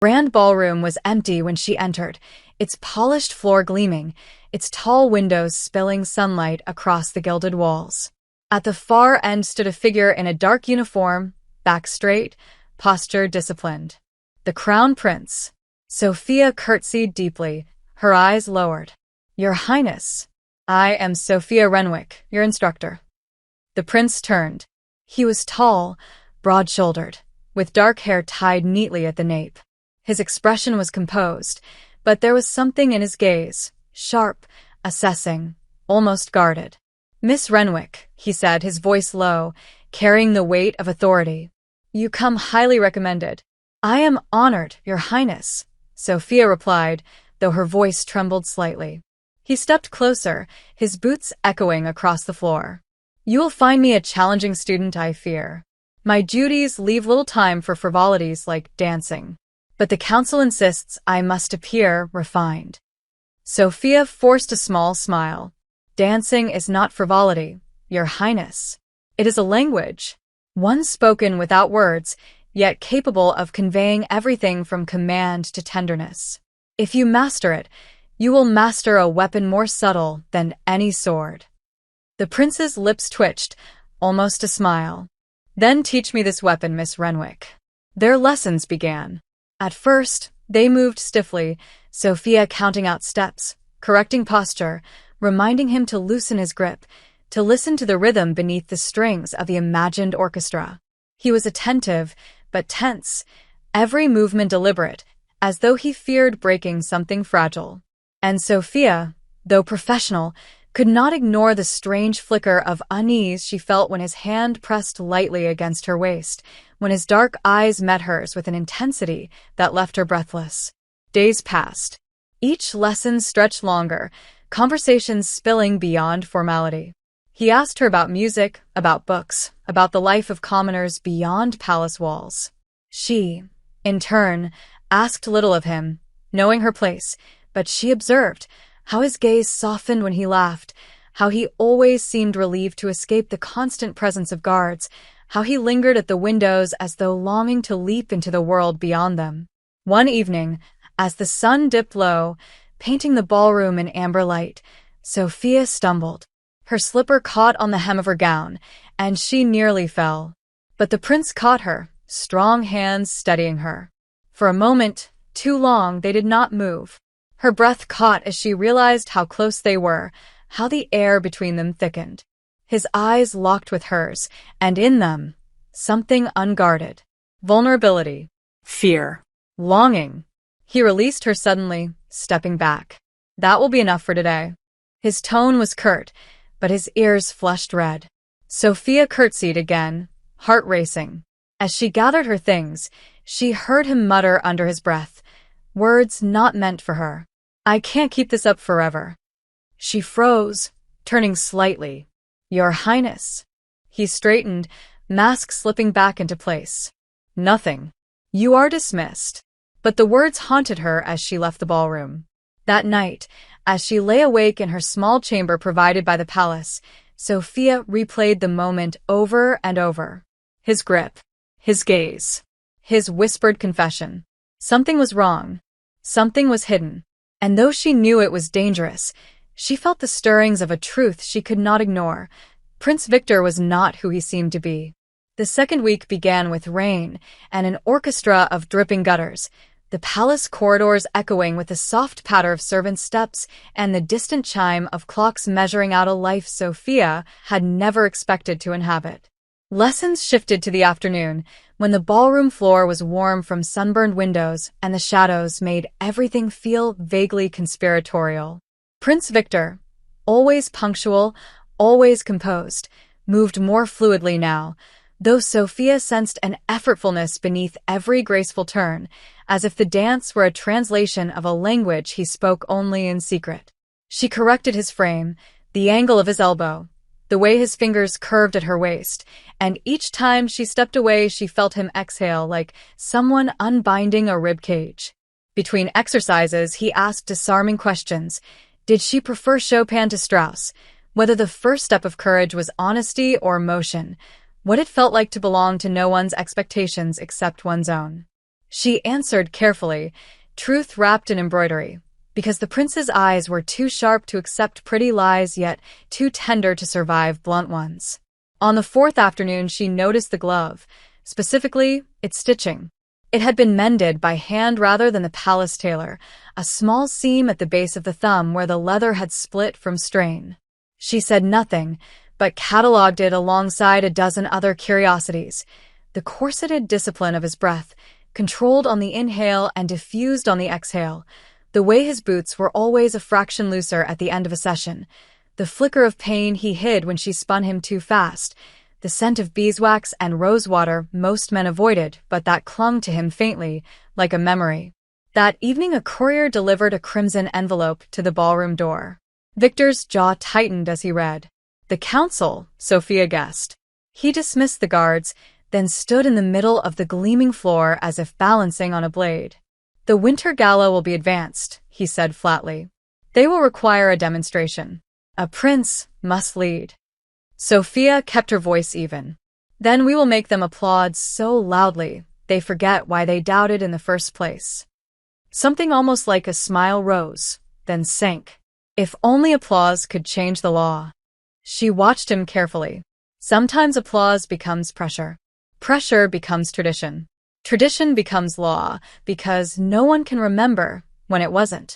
Grand ballroom was empty when she entered, its polished floor gleaming, its tall windows spilling sunlight across the gilded walls. At the far end stood a figure in a dark uniform, back straight, posture disciplined. The crown prince. Sophia curtsied deeply, her eyes lowered. Your Highness, I am Sophia Renwick, your instructor. The prince turned. He was tall, broad-shouldered, with dark hair tied neatly at the nape. His expression was composed, but there was something in his gaze, sharp, assessing, almost guarded. Miss Renwick, he said, his voice low, carrying the weight of authority. You come highly recommended. I am honored, Your Highness, Sophia replied, though her voice trembled slightly. He stepped closer, his boots echoing across the floor. You will find me a challenging student, I fear. My duties leave little time for frivolities like dancing. But the council insists I must appear refined. Sophia forced a small smile. Dancing is not frivolity, Your Highness. It is a language, one spoken without words, yet capable of conveying everything from command to tenderness. If you master it, you will master a weapon more subtle than any sword. The prince's lips twitched, almost a smile. Then teach me this weapon, Miss Renwick. Their lessons began. At first, they moved stiffly, Sophia counting out steps, correcting posture, reminding him to loosen his grip, to listen to the rhythm beneath the strings of the imagined orchestra. He was attentive, but tense, every movement deliberate, as though he feared breaking something fragile. And Sophia, though professional, could not ignore the strange flicker of unease she felt when his hand pressed lightly against her waist, when his dark eyes met hers with an intensity that left her breathless. Days passed. Each lesson stretched longer, conversations spilling beyond formality. He asked her about music, about books, about the life of commoners beyond palace walls. She, in turn, asked little of him, knowing her place, but she observed how his gaze softened when he laughed, how he always seemed relieved to escape the constant presence of guards, how he lingered at the windows as though longing to leap into the world beyond them. One evening, as the sun dipped low, painting the ballroom in amber light, Sophia stumbled. Her slipper caught on the hem of her gown, and she nearly fell. But the prince caught her, strong hands steadying her. For a moment, too long, they did not move. Her breath caught as she realized how close they were, how the air between them thickened. His eyes locked with hers, and in them, something unguarded. Vulnerability. Fear. Longing. He released her suddenly, stepping back. That will be enough for today. His tone was curt, but his ears flushed red. Sophia curtsied again, heart racing. As she gathered her things, she heard him mutter under his breath, words not meant for her. I can't keep this up forever. She froze, turning slightly. Your Highness. He straightened, mask slipping back into place. Nothing. You are dismissed. But the words haunted her as she left the ballroom. That night, as she lay awake in her small chamber provided by the palace, Sophia replayed the moment over and over. His grip, his gaze, his whispered confession. Something was wrong. Something was hidden. And though she knew it was dangerous, she felt the stirrings of a truth she could not ignore. Prince Victor was not who he seemed to be. The second week began with rain and an orchestra of dripping gutters, the palace corridors echoing with the soft patter of servants' steps and the distant chime of clocks measuring out a life Sophia had never expected to inhabit. Lessons shifted to the afternoon, when the ballroom floor was warm from sunburned windows and the shadows made everything feel vaguely conspiratorial. Prince Victor, always punctual, always composed, moved more fluidly now, though Sophia sensed an effortfulness beneath every graceful turn, as if the dance were a translation of a language he spoke only in secret. She corrected his frame, the angle of his elbow, the way his fingers curved at her waist, and each time she stepped away she felt him exhale like someone unbinding a rib cage. Between exercises he asked disarming questions. Did she prefer Chopin to Strauss? Whether the first step of courage was honesty or motion? What it felt like to belong to no one's expectations except one's own. She answered carefully, truth wrapped in embroidery, because the prince's eyes were too sharp to accept pretty lies yet too tender to survive blunt ones. On the fourth afternoon she noticed the glove, specifically its stitching. It had been mended by hand rather than the palace tailor, a small seam at the base of the thumb where the leather had split from strain. She said nothing, but catalogued it alongside a dozen other curiosities. The corseted discipline of his breath, controlled on the inhale and diffused on the exhale, the way his boots were always a fraction looser at the end of a session, the flicker of pain he hid when she spun him too fast, the scent of beeswax and rosewater most men avoided but that clung to him faintly, like a memory. That evening a courier delivered a crimson envelope to the ballroom door. Victor's jaw tightened as he read. The council, Sophia guessed. He dismissed the guards, then stood in the middle of the gleaming floor as if balancing on a blade. The winter gala will be advanced, he said flatly. They will require a demonstration. A prince must lead. Sophia kept her voice even. Then we will make them applaud so loudly they forget why they doubted in the first place. Something almost like a smile rose, then sank. If only applause could change the law. She watched him carefully. Sometimes applause becomes pressure. Pressure becomes tradition. Tradition becomes law, because no one can remember when it wasn't.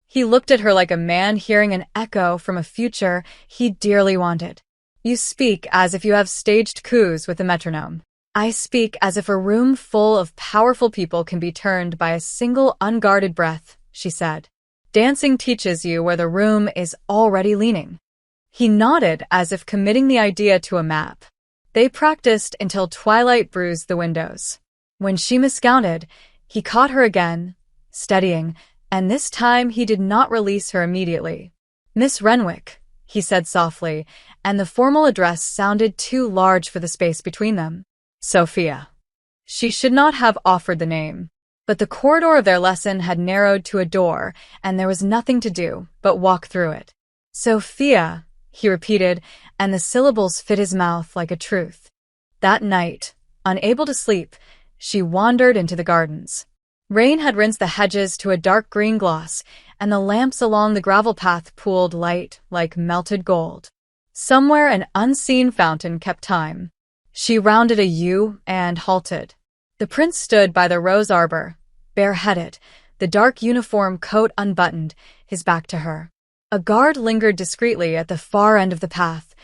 He looked at her like a man hearing an echo from a future he dearly wanted. You speak as if you have staged coups with a metronome. I speak as if a room full of powerful people can be turned by a single unguarded breath, she said. Dancing teaches you where the room is already leaning. He nodded as if committing the idea to a map. They practiced until twilight bruised the windows. When she miscounted, he caught her again, steadying, and this time he did not release her immediately. Miss Renwick, he said softly, and the formal address sounded too large for the space between them. Sophia. She should not have offered the name, but the corridor of their lesson had narrowed to a door, and there was nothing to do but walk through it. Sophia, he repeated, and the syllables fit his mouth like a truth. That night, unable to sleep, she wandered into the gardens. Rain had rinsed the hedges to a dark green gloss, and the lamps along the gravel path pooled light like melted gold. Somewhere an unseen fountain kept time. She rounded a U and halted. The prince stood by the rose arbor, bareheaded, the dark uniform coat unbuttoned, his back to her. A guard lingered discreetly at the far end of the path.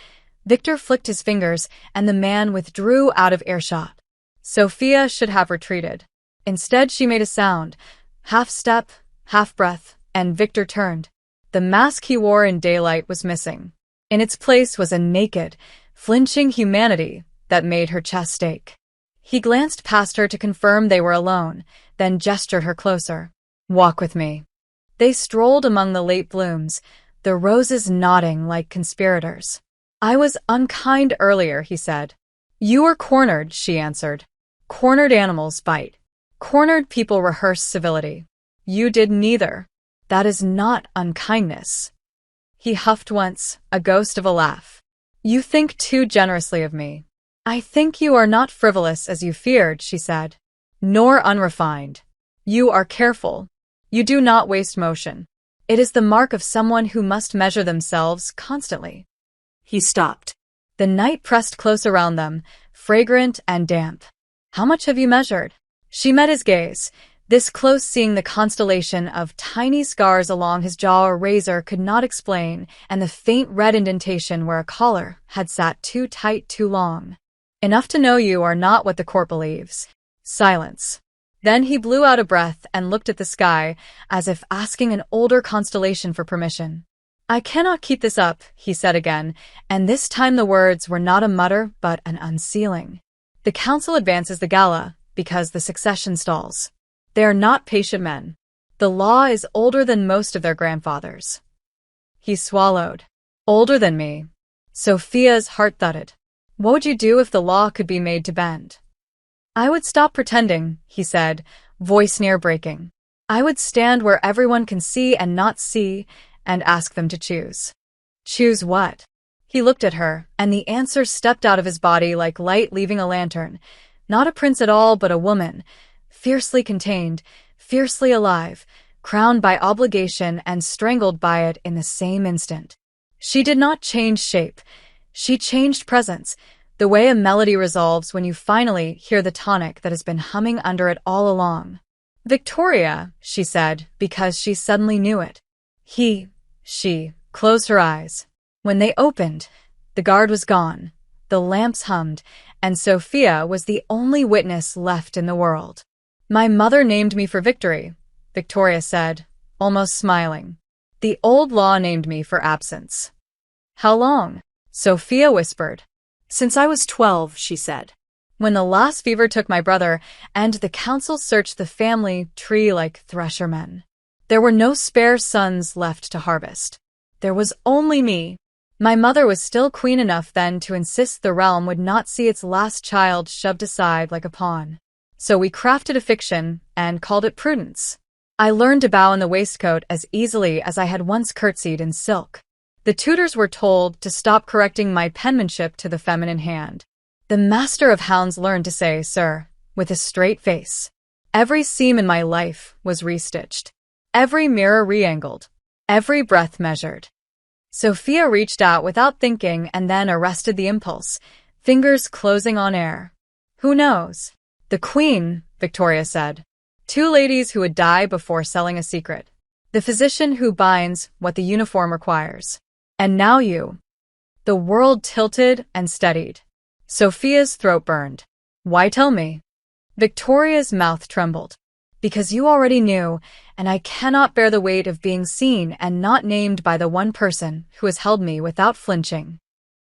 Victor flicked his fingers, and the man withdrew out of earshot. Sophia should have retreated. Instead, she made a sound, half step, half breath, and Victor turned. The mask he wore in daylight was missing. In its place was a naked, flinching humanity that made her chest ache. He glanced past her to confirm they were alone, then gestured her closer. Walk with me. They strolled among the late blooms, the roses nodding like conspirators. I was unkind earlier, he said. You were cornered, she answered. Cornered animals bite. Cornered people rehearse civility. You did neither. That is not unkindness. He huffed once, a ghost of a laugh. You think too generously of me. I think you are not frivolous as you feared, she said. Nor unrefined. You are careful. You do not waste motion. It is the mark of someone who must measure themselves constantly. He stopped. The night pressed close around them, fragrant and damp. How much have you measured? She met his gaze, this close, seeing the constellation of tiny scars along his jaw a razor could not explain, and the faint red indentation where a collar had sat too tight too long. Enough to know you are not what the court believes. Silence. Then he blew out a breath and looked at the sky, as if asking an older constellation for permission. I cannot keep this up, he said again, and this time the words were not a mutter but an unsealing. The council advances the gala, because the succession stalls. They are not patient men. The law is older than most of their grandfathers. He swallowed. Older than me. Sophia's heart thudded. What would you do if the law could be made to bend? I would stop pretending, he said, voice near breaking. I would stand where everyone can see and not see, and ask them to choose. Choose what? He looked at her, and the answer stepped out of his body like light leaving a lantern. Not a prince at all, but a woman, fiercely contained, fiercely alive, crowned by obligation and strangled by it in the same instant. She did not change shape. She changed presence, the way a melody resolves when you finally hear the tonic that has been humming under it all along. Victoria, she said, because she suddenly knew it. She closed her eyes. When they opened, the guard was gone, the lamps hummed, and Sophia was the only witness left in the world. My mother named me for victory, Victoria said, almost smiling. The old law named me for absence. How long? Sophia whispered. Since I was 12, she said. When the last fever took my brother, and the council searched the family tree like threshermen. There were no spare sons left to harvest. There was only me. My mother was still queen enough then to insist the realm would not see its last child shoved aside like a pawn. So we crafted a fiction and called it Prudence. I learned to bow in the waistcoat as easily as I had once curtsied in silk. The tutors were told to stop correcting my penmanship to the feminine hand. The master of hounds learned to say, sir, with a straight face. Every seam in my life was restitched. Every mirror re-angled. Every breath measured. Sophia reached out without thinking and then arrested the impulse, fingers closing on air. Who knows? The queen, Victoria said. 2 ladies who would die before selling a secret. The physician who binds what the uniform requires. And now you. The world tilted and steadied. Sophia's throat burned. Why tell me? Victoria's mouth trembled. Because you already knew, and I cannot bear the weight of being seen and not named by the one person who has held me without flinching.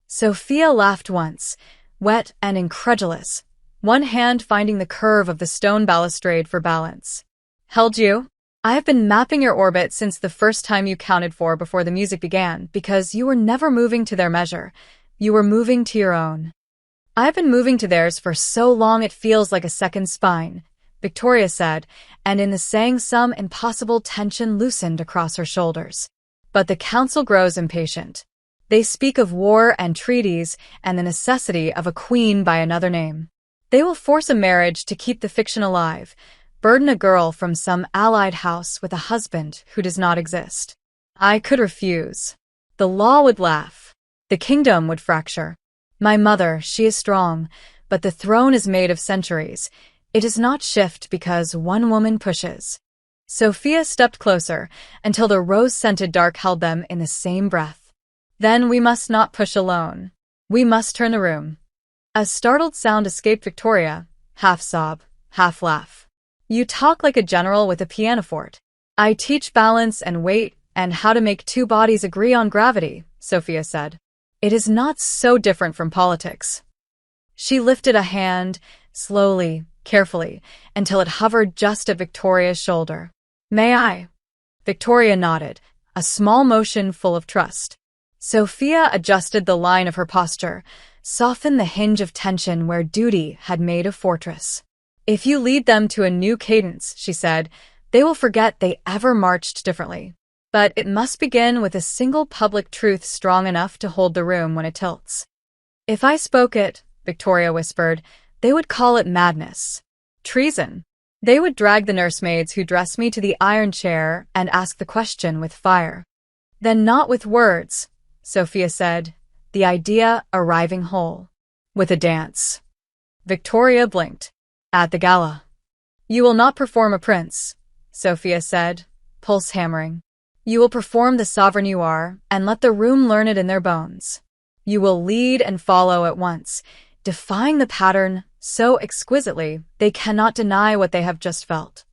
Sophia laughed once, wet and incredulous, one hand finding the curve of the stone balustrade for balance. Held you? I have been mapping your orbit since the first time you counted 4 before the music began, because you were never moving to their measure. You were moving to your own. I have been moving to theirs for so long it feels like a second spine, Victoria said, and in the saying some impossible tension loosened across her shoulders. But the council grows impatient. They speak of war and treaties and the necessity of a queen by another name. They will force a marriage to keep the fiction alive, burden a girl from some allied house with a husband who does not exist. I could refuse. The law would laugh. The kingdom would fracture. My mother, she is strong, but the throne is made of centuries. It does not shift because one woman pushes. Sophia stepped closer until the rose-scented dark held them in the same breath. Then we must not push alone. We must turn the room. A startled sound escaped Victoria, half sob, half laugh. You talk like a general with a pianoforte. I teach balance and weight and how to make 2 bodies agree on gravity, Sophia said. It is not so different from politics. She lifted a hand, slowly, carefully, until it hovered just at Victoria's shoulder. May I? Victoria nodded, a small motion full of trust. Sophia adjusted the line of her posture, softened the hinge of tension where duty had made a fortress. If you lead them to a new cadence, she said, they will forget they ever marched differently. But it must begin with a single public truth strong enough to hold the room when it tilts. If I spoke it, Victoria whispered, they would call it madness. Treason. They would drag the nursemaids who dress me to the iron chair and ask the question with fire. Then not with words, Sophia said, the idea arriving whole. With a dance. Victoria blinked. At the gala. You will not perform a prince, Sophia said, pulse hammering. You will perform the sovereign you are, and let the room learn it in their bones. You will lead and follow at once, defying the pattern so exquisitely they cannot deny what they have just felt.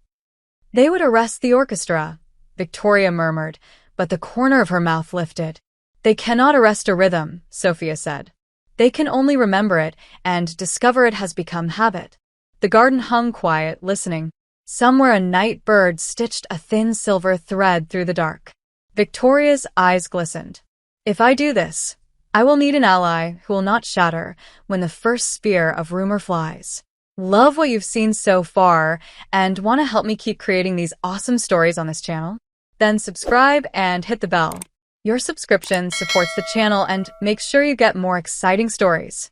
They would arrest the orchestra, Victoria murmured, but the corner of her mouth lifted. They cannot arrest a rhythm, Sophia said. They can only remember it and discover it has become habit. The garden hung quiet, listening. Somewhere a night bird stitched a thin silver thread through the dark. Victoria's eyes glistened. If I do this, I will need an ally who will not shatter when the first spear of rumor flies. Love what you've seen so far and want to help me keep creating these awesome stories on this channel? Then subscribe and hit the bell. Your subscription supports the channel and makes sure you get more exciting stories.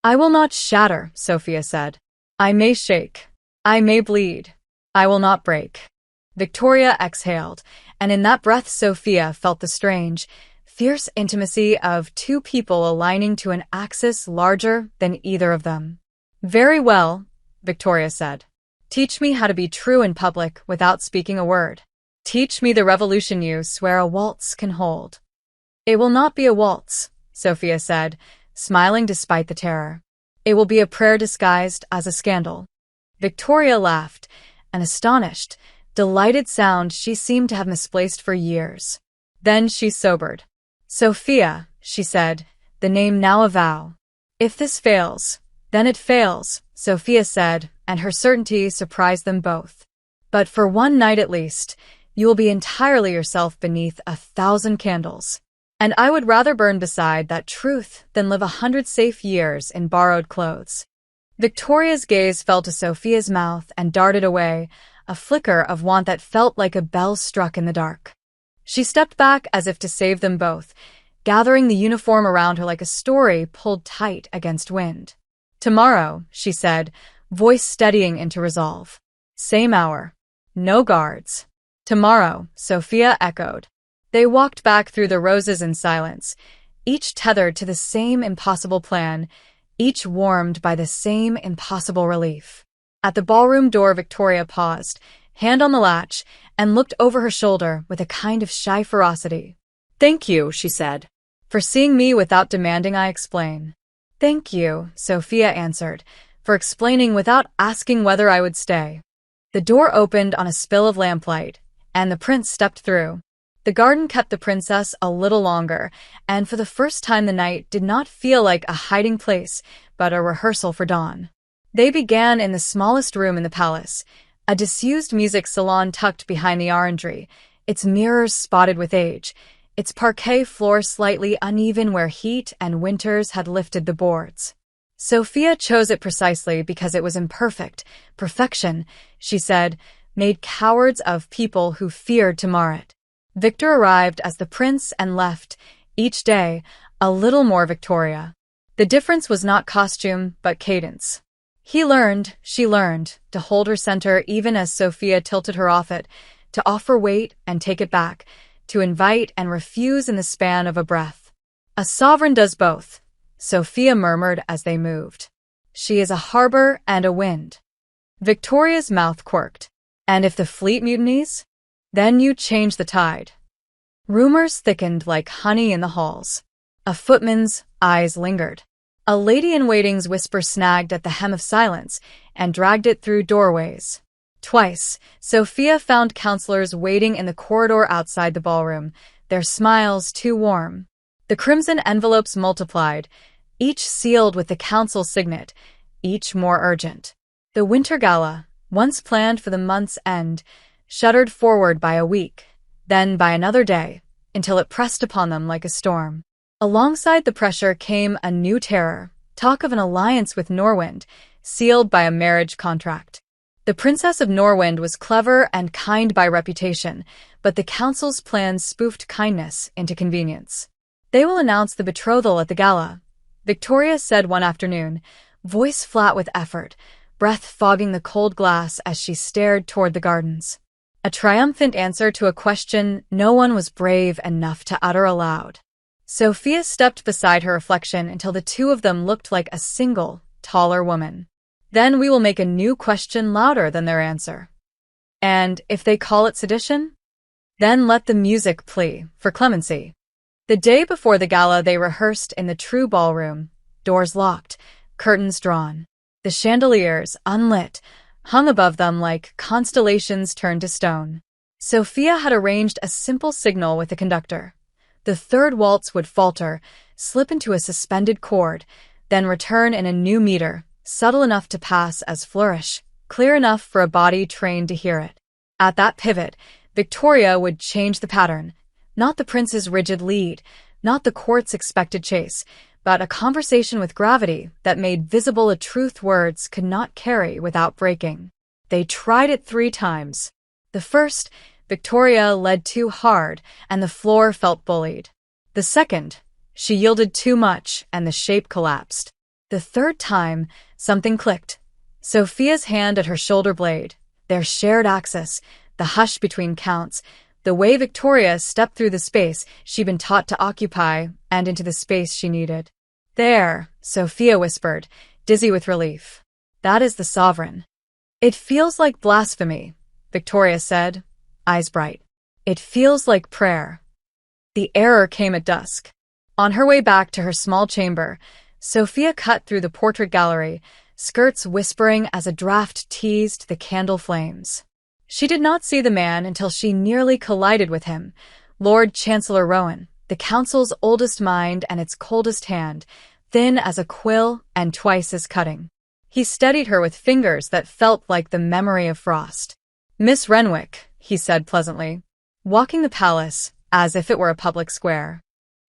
I will not shatter, Sophia said. I may shake. I may bleed. I will not break. Victoria exhaled, and in that breath Sophia felt the strange, fierce intimacy of two people aligning to an axis larger than either of them. Very well, Victoria said. Teach me how to be true in public without speaking a word. Teach me the revolution you swear a waltz can hold. It will not be a waltz, Sophia said, smiling despite the terror. It will be a prayer disguised as a scandal. Victoria laughed, an astonished, delighted sound she seemed to have misplaced for years. Then she sobered. Sophia, she said, the name now a vow. If this fails, then it fails, Sophia said, and her certainty surprised them both. But for one night at least, you will be entirely yourself beneath 1,000 candles. And I would rather burn beside that truth than live 100 safe years in borrowed clothes. Victoria's gaze fell to Sophia's mouth and darted away, a flicker of want that felt like a bell struck in the dark. She stepped back as if to save them both, gathering the uniform around her like a story pulled tight against wind. Tomorrow, she said, voice steadying into resolve. Same hour. No guards. Tomorrow, Sophia echoed. They walked back through the roses in silence, each tethered to the same impossible plan, each warmed by the same impossible relief. At the ballroom door, Victoria paused, hand on the latch, and looked over her shoulder with a kind of shy ferocity. Thank you, she said, for seeing me without demanding I explain. Thank you, Sophia answered, for explaining without asking whether I would stay. The door opened on a spill of lamplight, and the prince stepped through. The garden kept the princess a little longer, and for the first time the night did not feel like a hiding place, but a rehearsal for dawn. They began in the smallest room in the palace, a disused music salon tucked behind the orangery, its mirrors spotted with age, its parquet floor slightly uneven where heat and winters had lifted the boards. Sophia chose it precisely because it was imperfect. Perfection, she said, made cowards of people who feared to mar it. Victor arrived as the prince and left, each day, a little more Victoria. The difference was not costume, but cadence. He learned, she learned, to hold her center even as Sophia tilted her off it, to offer weight and take it back, to invite and refuse in the span of a breath. A sovereign does both, Sophia murmured as they moved. She is a harbor and a wind. Victoria's mouth quirked. And if the fleet mutinies? Then you change the tide. Rumors thickened like honey in the halls. A footman's eyes lingered. A lady-in-waiting's whisper snagged at the hem of silence and dragged it through doorways. Twice, Sophia found counselors waiting in the corridor outside the ballroom, their smiles too warm. The crimson envelopes multiplied, each sealed with the council signet, each more urgent. The winter gala, once planned for the month's end, shuddered forward by a week, then by another day, until it pressed upon them like a storm. Alongside the pressure came a new terror, talk of an alliance with Norwind, sealed by a marriage contract. The Princess of Norwind was clever and kind by reputation, but the council's plans spoofed kindness into convenience. They will announce the betrothal at the gala, Victoria said one afternoon, voice flat with effort, breath fogging the cold glass as she stared toward the gardens. A triumphant answer to a question no one was brave enough to utter aloud. Sophia stepped beside her reflection until the two of them looked like a single, taller woman. Then we will make a new question louder than their answer. And if they call it sedition? Then let the music plea for clemency. The day before the gala they rehearsed in the true ballroom, doors locked, curtains drawn. The chandeliers, unlit, hung above them like constellations turned to stone. Sophia had arranged a simple signal with the conductor. The third waltz would falter, slip into a suspended chord, then return in a new meter, subtle enough to pass as flourish, clear enough for a body trained to hear it. At that pivot, Victoria would change the pattern, not the prince's rigid lead, not the court's expected chase, but a conversation with gravity that made visible a truth words could not carry without breaking. They tried it 3 times. The first, Victoria led too hard, and the floor felt bullied. The second, she yielded too much, and the shape collapsed. The third time, something clicked. Sophia's hand at her shoulder blade, their shared axis, the hush between counts, the way Victoria stepped through the space she'd been taught to occupy and into the space she needed. There, Sophia whispered, dizzy with relief. That is the sovereign. It feels like blasphemy, Victoria said, eyes bright. It feels like prayer. The error came at dusk. On her way back to her small chamber, Sophia cut through the portrait gallery, skirts whispering as a draft teased the candle flames. She did not see the man until she nearly collided with him, Lord Chancellor Rowan, the council's oldest mind and its coldest hand, thin as a quill and twice as cutting. He steadied her with fingers that felt like the memory of frost. Miss Renwick, he said pleasantly, walking the palace as if it were a public square.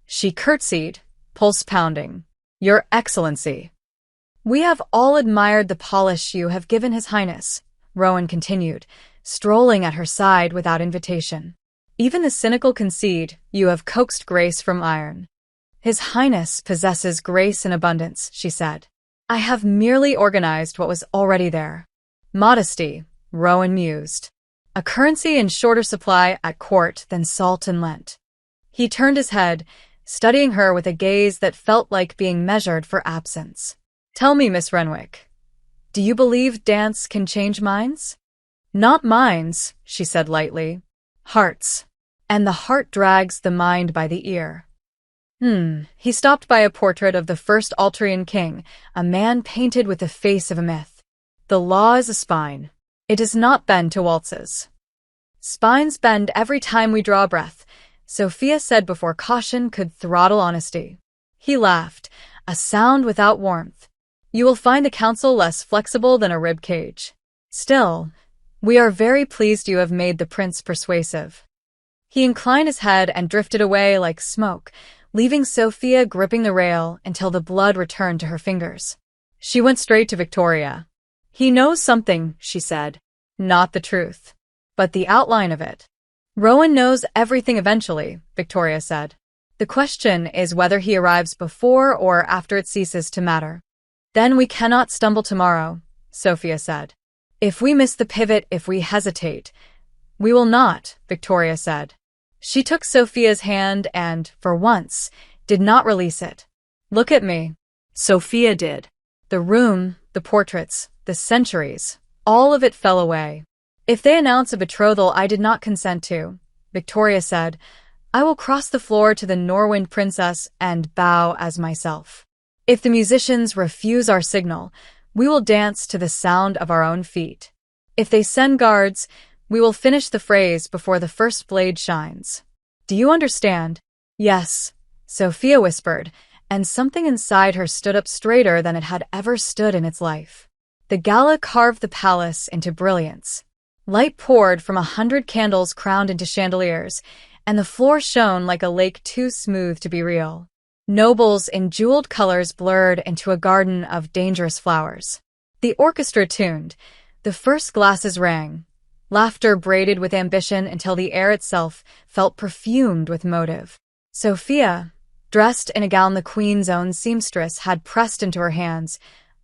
She curtsied, pulse pounding. Your Excellency. We have all admired the polish you have given His Highness, Rowan continued, strolling at her side without invitation. Even the cynical concede you have coaxed grace from iron. His Highness possesses grace in abundance, she said. I have merely organized what was already there. Modesty, Rowan mused. A currency in shorter supply at court than salt and lent. He turned his head, studying her with a gaze that felt like being measured for absence. Tell me, Miss Renwick, do you believe dance can change minds? Not minds, she said lightly. Hearts. And the heart drags the mind by the ear. He stopped by a portrait of the first Altrian king, a man painted with the face of a myth. The law is a spine. It does not bend to waltzes. Spines bend every time we draw a breath, Sophia said before caution could throttle honesty. He laughed, a sound without warmth. You will find the council less flexible than a rib cage. Still, we are very pleased you have made the prince persuasive. He inclined his head and drifted away like smoke, leaving Sophia gripping the rail until the blood returned to her fingers. She went straight to Victoria. He knows something, she said. Not the truth, but the outline of it. Rowan knows everything eventually, Victoria said. The question is whether he arrives before or after it ceases to matter. Then we cannot stumble tomorrow, Sophia said. If we miss the pivot, if we hesitate. We will not, Victoria said. She took Sophia's hand and, for once, did not release it. Look at me. Sophia did. The room, the portraits, the centuries, all of it fell away. If they announce a betrothal I did not consent to, Victoria said, I will cross the floor to the Norwind princess and bow as myself. If the musicians refuse our signal, we will dance to the sound of our own feet. If they send guards, we will finish the phrase before the first blade shines. Do you understand? Yes, Sophia whispered, and something inside her stood up straighter than it had ever stood in its life. The gala carved the palace into brilliance. Light poured from 100 candles crowned into chandeliers, and the floor shone like a lake too smooth to be real. Nobles in jeweled colors blurred into a garden of dangerous flowers. The orchestra tuned. The first glasses rang. Laughter braided with ambition until the air itself felt perfumed with motive. Sophia, dressed in a gown the queen's own seamstress had pressed into her hands,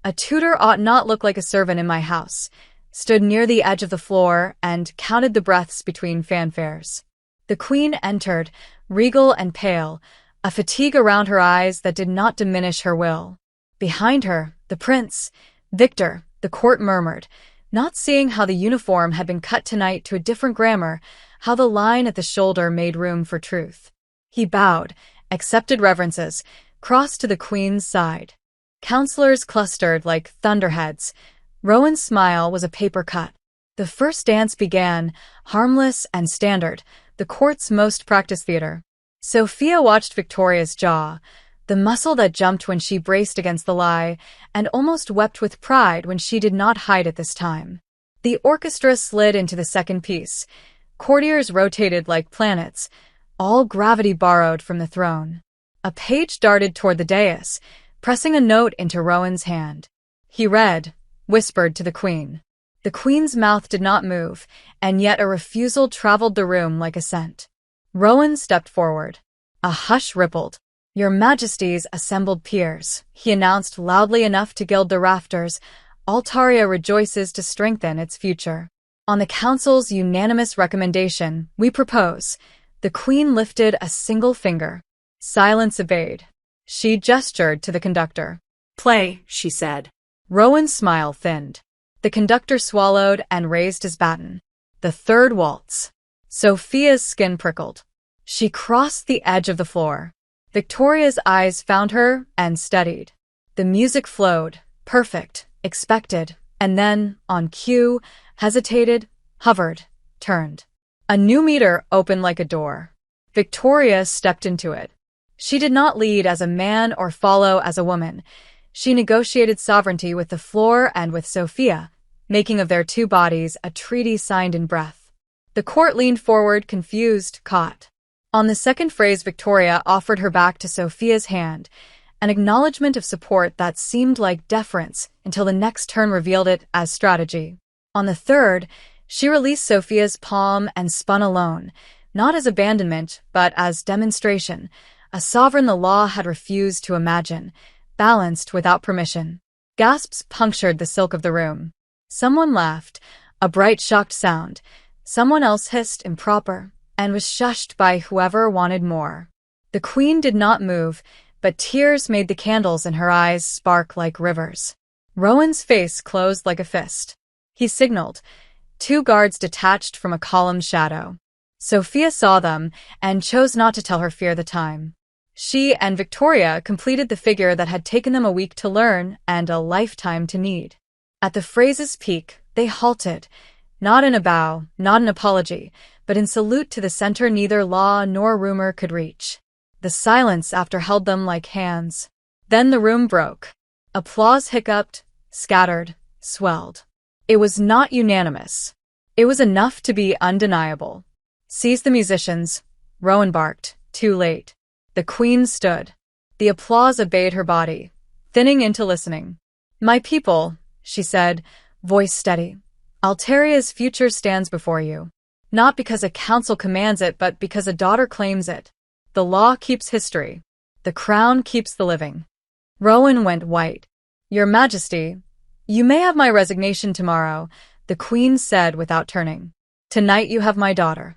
a tutor ought not look like a servant in my house, stood near the edge of the floor and counted the breaths between fanfares. The queen entered, regal and pale, a fatigue around her eyes that did not diminish her will. Behind her, the prince, Victor, the court murmured, not seeing how the uniform had been cut tonight to a different grammar, how the line at the shoulder made room for truth. He bowed, accepted reverences, crossed to the queen's side. Counselors clustered like thunderheads. Rowan's smile was a paper cut. The first dance began, harmless and standard, the court's most practiced theater. Sophia watched Victoria's jaw, the muscle that jumped when she braced against the lie, and almost wept with pride when she did not hide it this time. The orchestra slid into the second piece. Courtiers rotated like planets, all gravity borrowed from the throne. A page darted toward the dais, pressing a note into Rowan's hand. He read, whispered to the queen. The queen's mouth did not move, and yet a refusal traveled the room like a scent. Rowan stepped forward. A hush rippled. Your Majesty's assembled peers, he announced loudly enough to gild the rafters, Altaria rejoices to strengthen its future. On the council's unanimous recommendation, we propose. The queen lifted a single finger. Silence obeyed. She gestured to the conductor. Play, she said. Rowan's smile thinned. The conductor swallowed and raised his baton. The third waltz. Sophia's skin prickled. She crossed the edge of the floor. Victoria's eyes found her and steadied. The music flowed, perfect, expected, and then, on cue, hesitated, hovered, turned. A new meter opened like a door. Victoria stepped into it. She did not lead as a man or follow as a woman. She negotiated sovereignty with the floor and with Sophia, making of their two bodies a treaty signed in breath. The court leaned forward, confused, caught. On the second phrase, Victoria offered her back to Sophia's hand, an acknowledgement of support that seemed like deference until the next turn revealed it as strategy. On the third, she released Sophia's palm and spun alone, not as abandonment, but as demonstration, a sovereign the law had refused to imagine, balanced without permission. Gasps punctured the silk of the room. Someone laughed, a bright, shocked sound. Someone else hissed improper, and was shushed by whoever wanted more. The queen did not move, but tears made the candles in her eyes spark like rivers. Rowan's face closed like a fist. He signaled. Two guards detached from a column's shadow. Sophia saw them and chose not to tell her fear the time. She and Victoria completed the figure that had taken them a week to learn and a lifetime to need. At the phrase's peak, they halted, not in a bow, not an apology, but in salute to the center neither law nor rumor could reach. The silence after held them like hands. Then the room broke. Applause hiccuped, scattered, swelled. It was not unanimous. It was enough to be undeniable. Seize the musicians, Rowan barked, too late. The queen stood. The applause obeyed her body, thinning into listening. My people, she said, voice steady. Altaria's future stands before you. Not because a council commands it, but because a daughter claims it. The law keeps history. The crown keeps the living. Rowan went white. Your Majesty, you may have my resignation tomorrow, the queen said without turning. Tonight you have my daughter.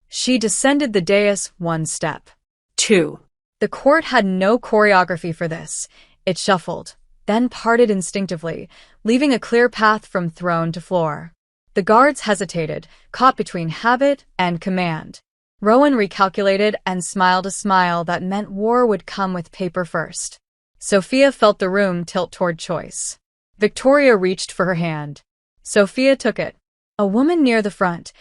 She descended the dais one step. 2. The court had no choreography for this. It shuffled, then parted instinctively, leaving a clear path from throne to floor. The guards hesitated, caught between habit and command. Rowan recalculated and smiled a smile that meant war would come with paper first. Sophia felt the room tilt toward choice. Victoria reached for her hand. Sophia took it. A woman near the front,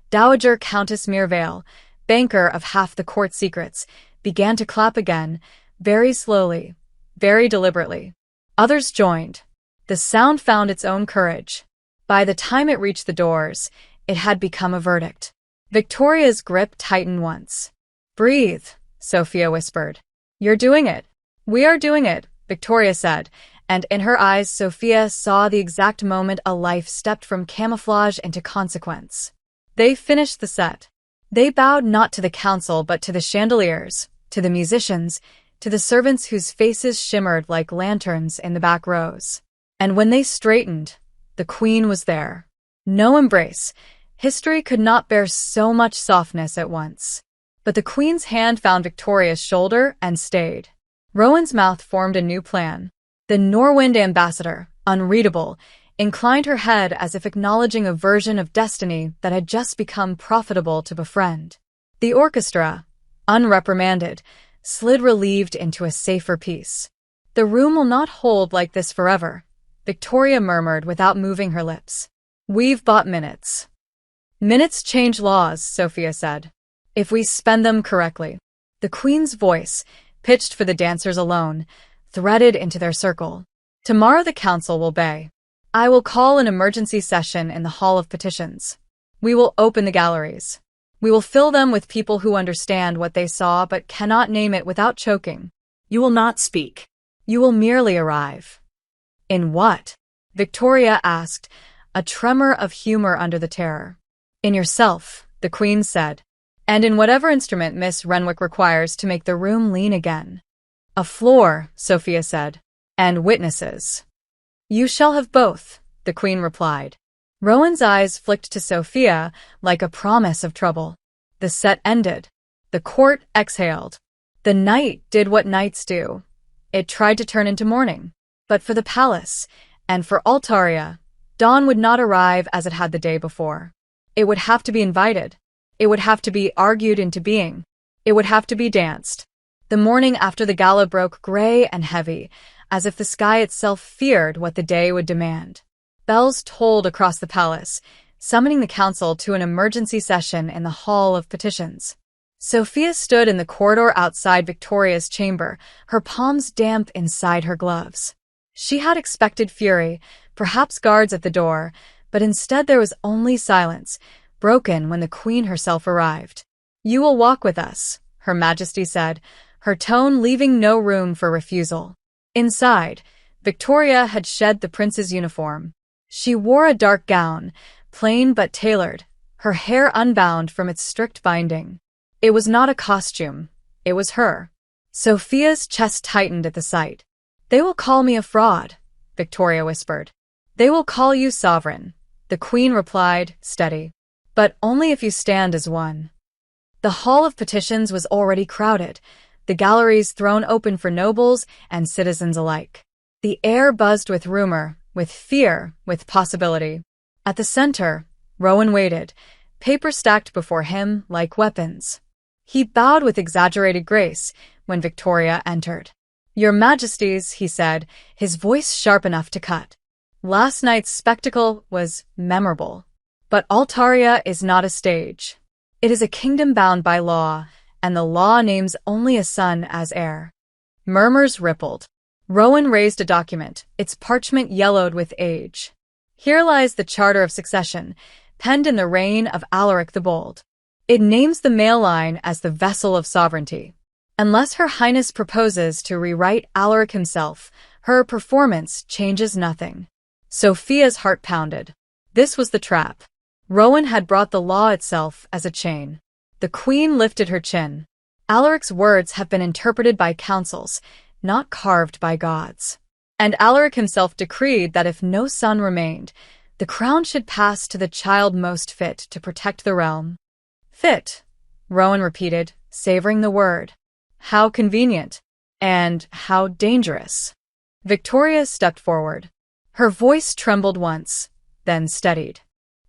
Dowager Countess Mirvale, banker of half the court secrets, began to clap again, very slowly, very deliberately. Others joined. The sound found its own courage. By the time it reached the doors, it had become a verdict. Victoria's grip tightened once. Breathe, Sophia whispered. You're doing it. We are doing it, Victoria said, and in her eyes Sophia saw the exact moment a life stepped from camouflage into consequence. They finished the set. They bowed not to the council but to the chandeliers, to the musicians, to the servants whose faces shimmered like lanterns in the back rows. And when they straightened, the queen was there. No embrace. History could not bear so much softness at once. But the queen's hand found Victoria's shoulder and stayed. Rowan's mouth formed a new plan. The Norwind ambassador, unreadable, inclined her head as if acknowledging a version of destiny that had just become profitable to befriend. The orchestra, unreprimanded, slid relieved into a safer peace. The room will not hold like this forever, Victoria murmured without moving her lips. We've bought minutes. Minutes change laws, Sophia said, if we spend them correctly. The queen's voice, pitched for the dancers alone, threaded into their circle. Tomorrow the council will bay. I will call an emergency session in the Hall of Petitions. We will open the galleries. We will fill them with people who understand what they saw but cannot name it without choking. You will not speak. You will merely arrive. In what? Victoria asked, a tremor of humor under the terror. In yourself, the queen said, and in whatever instrument Miss Renwick requires to make the room lean again. A floor, Sophia said, and witnesses. You shall have both, the queen replied. Rowan's eyes flicked to Sophia like a promise of trouble. The set ended. The court exhaled. The night did what nights do. It tried to turn into morning. But for the palace, and for Altaria, dawn would not arrive as it had the day before. It would have to be invited. It would have to be argued into being. It would have to be danced. The morning after the gala broke gray and heavy, as if the sky itself feared what the day would demand. Bells tolled across the palace, summoning the council to an emergency session in the Hall of Petitions. Sophia stood in the corridor outside Victoria's chamber, her palms damp inside her gloves. She had expected fury, perhaps guards at the door, but instead there was only silence, broken when the Queen herself arrived. You will walk with us, Her Majesty said, her tone leaving no room for refusal. Inside, Victoria had shed the prince's uniform. She wore a dark gown, plain but tailored, her hair unbound from its strict binding. It was not a costume, it was her. Sophia's chest tightened at the sight. They will call me a fraud, Victoria whispered. They will call you sovereign, the Queen replied, steady. But only if you stand as one. The Hall of Petitions was already crowded, the galleries thrown open for nobles and citizens alike. The air buzzed with rumor, with fear, with possibility. At the center, Rowan waited, paper stacked before him like weapons. He bowed with exaggerated grace when Victoria entered. Your Majesties, he said, his voice sharp enough to cut. Last night's spectacle was memorable. But Altaria is not a stage. It is a kingdom bound by law, and the law names only a son as heir. Murmurs rippled. Rowan raised a document, its parchment yellowed with age. Here lies the Charter of Succession, penned in the reign of Alaric the Bold. It names the male line as the vessel of sovereignty. Unless Her Highness proposes to rewrite Alaric himself, her performance changes nothing. Sophia's heart pounded. This was the trap. Rowan had brought the law itself as a chain. The Queen lifted her chin. Alaric's words have been interpreted by councils, not carved by gods. And Alaric himself decreed that if no son remained, the crown should pass to the child most fit to protect the realm. Fit, Rowan repeated, savoring the word. How convenient. And how dangerous. Victoria stepped forward. Her voice trembled once, then steadied.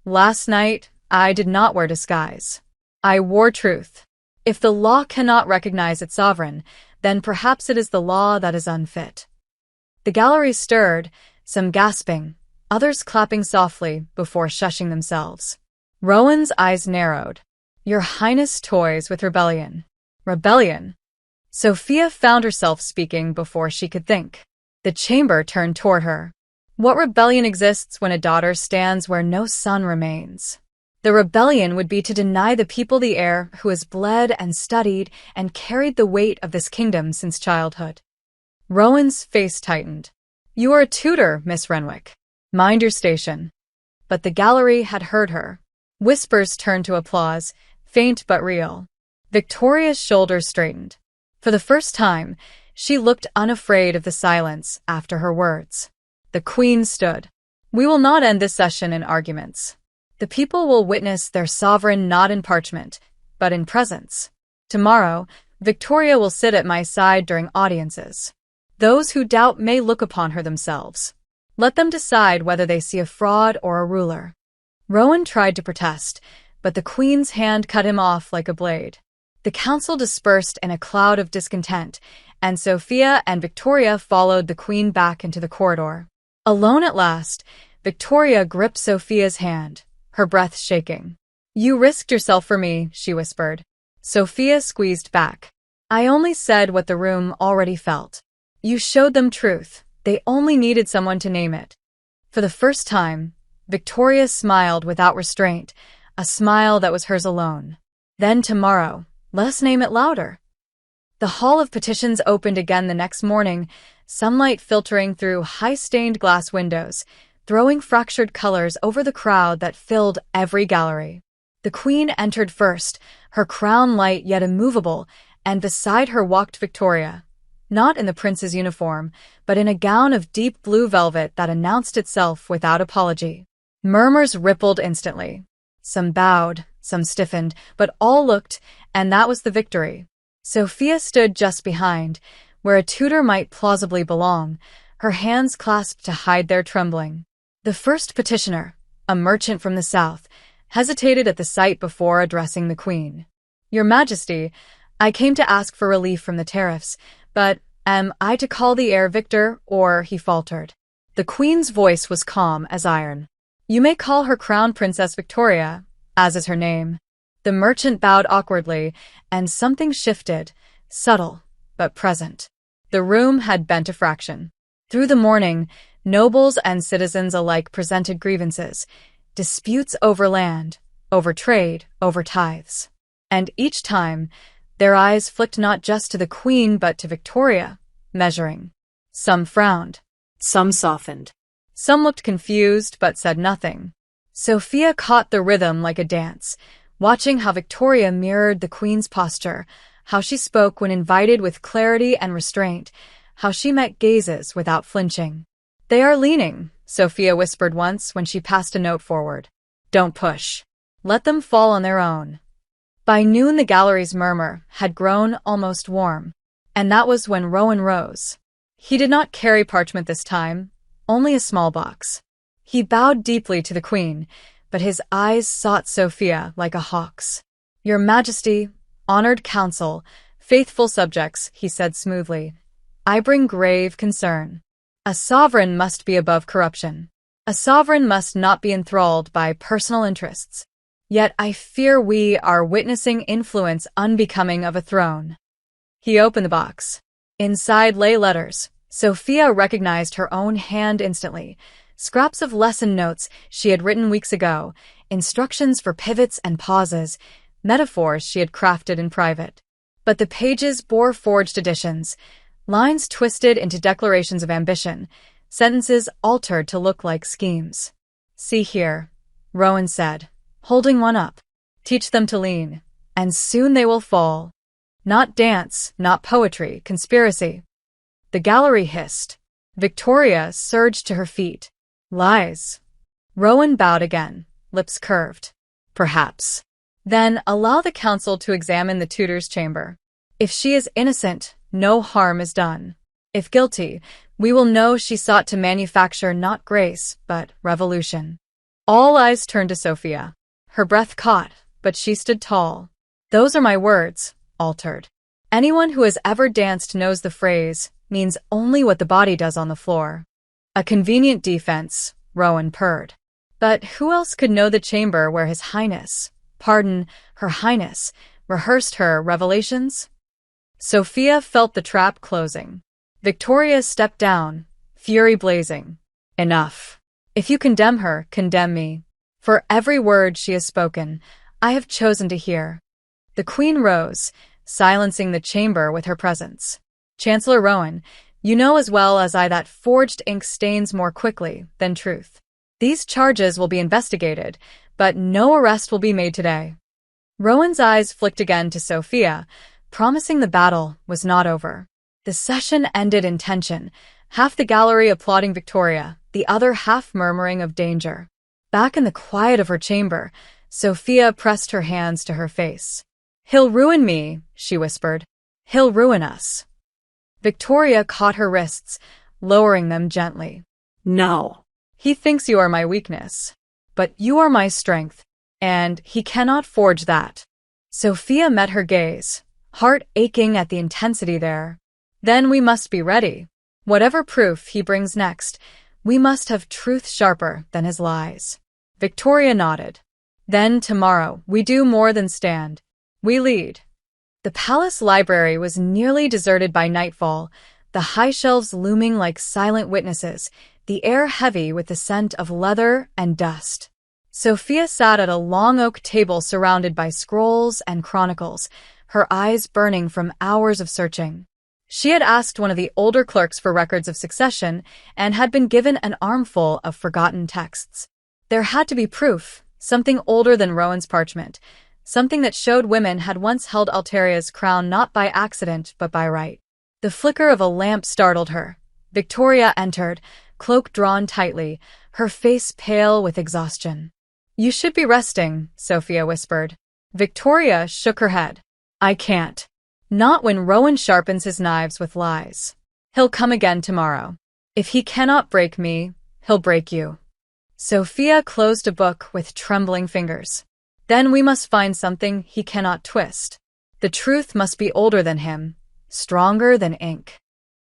Last night, I did not wear disguise. I wore truth. If the law cannot recognize its sovereign, then perhaps it is the law that is unfit. The gallery stirred, some gasping, others clapping softly before shushing themselves. Rowan's eyes narrowed. Your Highness toys with rebellion. Rebellion. Sophia found herself speaking before she could think. The chamber turned toward her. What rebellion exists when a daughter stands where no son remains? The rebellion would be to deny the people the heir who has bled and studied and carried the weight of this kingdom since childhood. Rowan's face tightened. You are a tutor, Miss Renwick. Mind your station. But the gallery had heard her. Whispers turned to applause, faint but real. Victoria's shoulders straightened. For the first time, she looked unafraid of the silence after her words. The Queen stood. We will not end this session in arguments. The people will witness their sovereign not in parchment, but in presence. Tomorrow, Victoria will sit at my side during audiences. Those who doubt may look upon her themselves. Let them decide whether they see a fraud or a ruler. Rowan tried to protest, but the Queen's hand cut him off like a blade. The council dispersed in a cloud of discontent, and Sophia and Victoria followed the Queen back into the corridor. Alone at last, Victoria gripped Sophia's hand, her breath shaking. You risked yourself for me, she whispered. Sophia squeezed back. I only said what the room already felt. You showed them truth. They only needed someone to name it. For the first time, Victoria smiled without restraint, a smile that was hers alone. Then tomorrow, let us name it louder. The Hall of Petitions opened again the next morning, sunlight filtering through high-stained glass windows, throwing fractured colors over the crowd that filled every gallery. The Queen entered first, her crown light yet immovable, and beside her walked Victoria, not in the prince's uniform, but in a gown of deep blue velvet that announced itself without apology. Murmurs rippled instantly. Some bowed, some stiffened, but all looked, and that was the victory. Sophia stood just behind, where a tutor might plausibly belong, her hands clasped to hide their trembling. The first petitioner, a merchant from the south, hesitated at the sight before addressing the queen. "Your Majesty, I came to ask for relief from the tariffs, but am I to call the heir Victor, or?" he faltered. The queen's voice was calm as iron. "You may call her Crown Princess Victoria, as is her name." The merchant bowed awkwardly, and something shifted, subtle, but present. The room had bent a fraction. Through the morning, nobles and citizens alike presented grievances, disputes over land, over trade, over tithes. And each time, their eyes flicked not just to the queen but to Victoria, measuring. Some frowned. Some softened. Some looked confused but said nothing. Sophia caught the rhythm like a dance, watching how Victoria mirrored the queen's posture, how she spoke when invited with clarity and restraint, how she met gazes without flinching. "They are leaning," Sophia whispered once when she passed a note forward. "Don't push. Let them fall on their own." By noon the gallery's murmur had grown almost warm, and that was when Rowan rose. He did not carry parchment this time, only a small box. He bowed deeply to the queen, but his eyes sought Sophia like a hawk's. "Your Majesty, honored council, faithful subjects," he said smoothly, "I bring grave concern. A sovereign must be above corruption. A sovereign must not be enthralled by personal interests. Yet I fear we are witnessing influence unbecoming of a throne." He opened the box. Inside lay letters. Sophia recognized her own hand instantly. Scraps of lesson notes she had written weeks ago, instructions for pivots and pauses, metaphors she had crafted in private. But the pages bore forged additions, lines twisted into declarations of ambition, sentences altered to look like schemes. "See here," Rowan said, holding one up. "Teach them to lean, and soon they will fall. Not dance, not poetry, conspiracy." The gallery hissed. Victoria surged to her feet. "Lies." Rowan bowed again, lips curved. "Perhaps. Then allow the council to examine the tutor's chamber. If she is innocent, no harm is done. If guilty, we will know she sought to manufacture not grace, but revolution." All eyes turned to Sophia. Her breath caught, but she stood tall. "Those are my words," altered. "Anyone who has ever danced knows the phrase means only what the body does on the floor." "A convenient defense," Rowan purred. But who else could know the chamber where His Highness, pardon, Her Highness, rehearsed her revelations? Sophia felt the trap closing. Victoria stepped down, fury blazing. "Enough. If you condemn her, condemn me. For every word she has spoken, I have chosen to hear." The queen rose, silencing the chamber with her presence. "Chancellor Rowan, you know as well as I that forged ink stains more quickly than truth. These charges will be investigated, but no arrest will be made today." Rowan's eyes flicked again to Sophia, promising the battle was not over. The session ended in tension, half the gallery applauding Victoria, the other half murmuring of danger. Back in the quiet of her chamber, Sophia pressed her hands to her face. "He'll ruin me," she whispered. "He'll ruin us." Victoria caught her wrists, lowering them gently. "No." "He thinks you are my weakness. But you are my strength, and he cannot forge that." Sophia met her gaze, heart aching at the intensity there. "Then we must be ready. Whatever proof he brings next, we must have truth sharper than his lies." Victoria nodded. "Then tomorrow we do more than stand. We lead." The palace library was nearly deserted by nightfall, the high shelves looming like silent witnesses, the air heavy with the scent of leather and dust. Sophia sat at a long oak table surrounded by scrolls and chronicles, her eyes burning from hours of searching. She had asked one of the older clerks for records of succession and had been given an armful of forgotten texts. There had to be proof, something older than Rowan's parchment, something that showed women had once held Alteria's crown not by accident but by right. The flicker of a lamp startled her. Victoria entered, cloak drawn tightly, her face pale with exhaustion. "You should be resting," Sophia whispered. Victoria shook her head. "I can't. Not when Rowan sharpens his knives with lies. He'll come again tomorrow. If he cannot break me, he'll break you." Sophia closed a book with trembling fingers. "Then we must find something he cannot twist. The truth must be older than him, stronger than ink."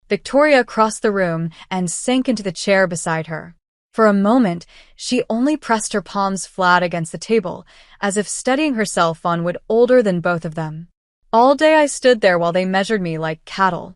Victoria crossed the room and sank into the chair beside her. For a moment, she only pressed her palms flat against the table, as if steadying herself on wood older than both of them. "All day I stood there while they measured me like cattle.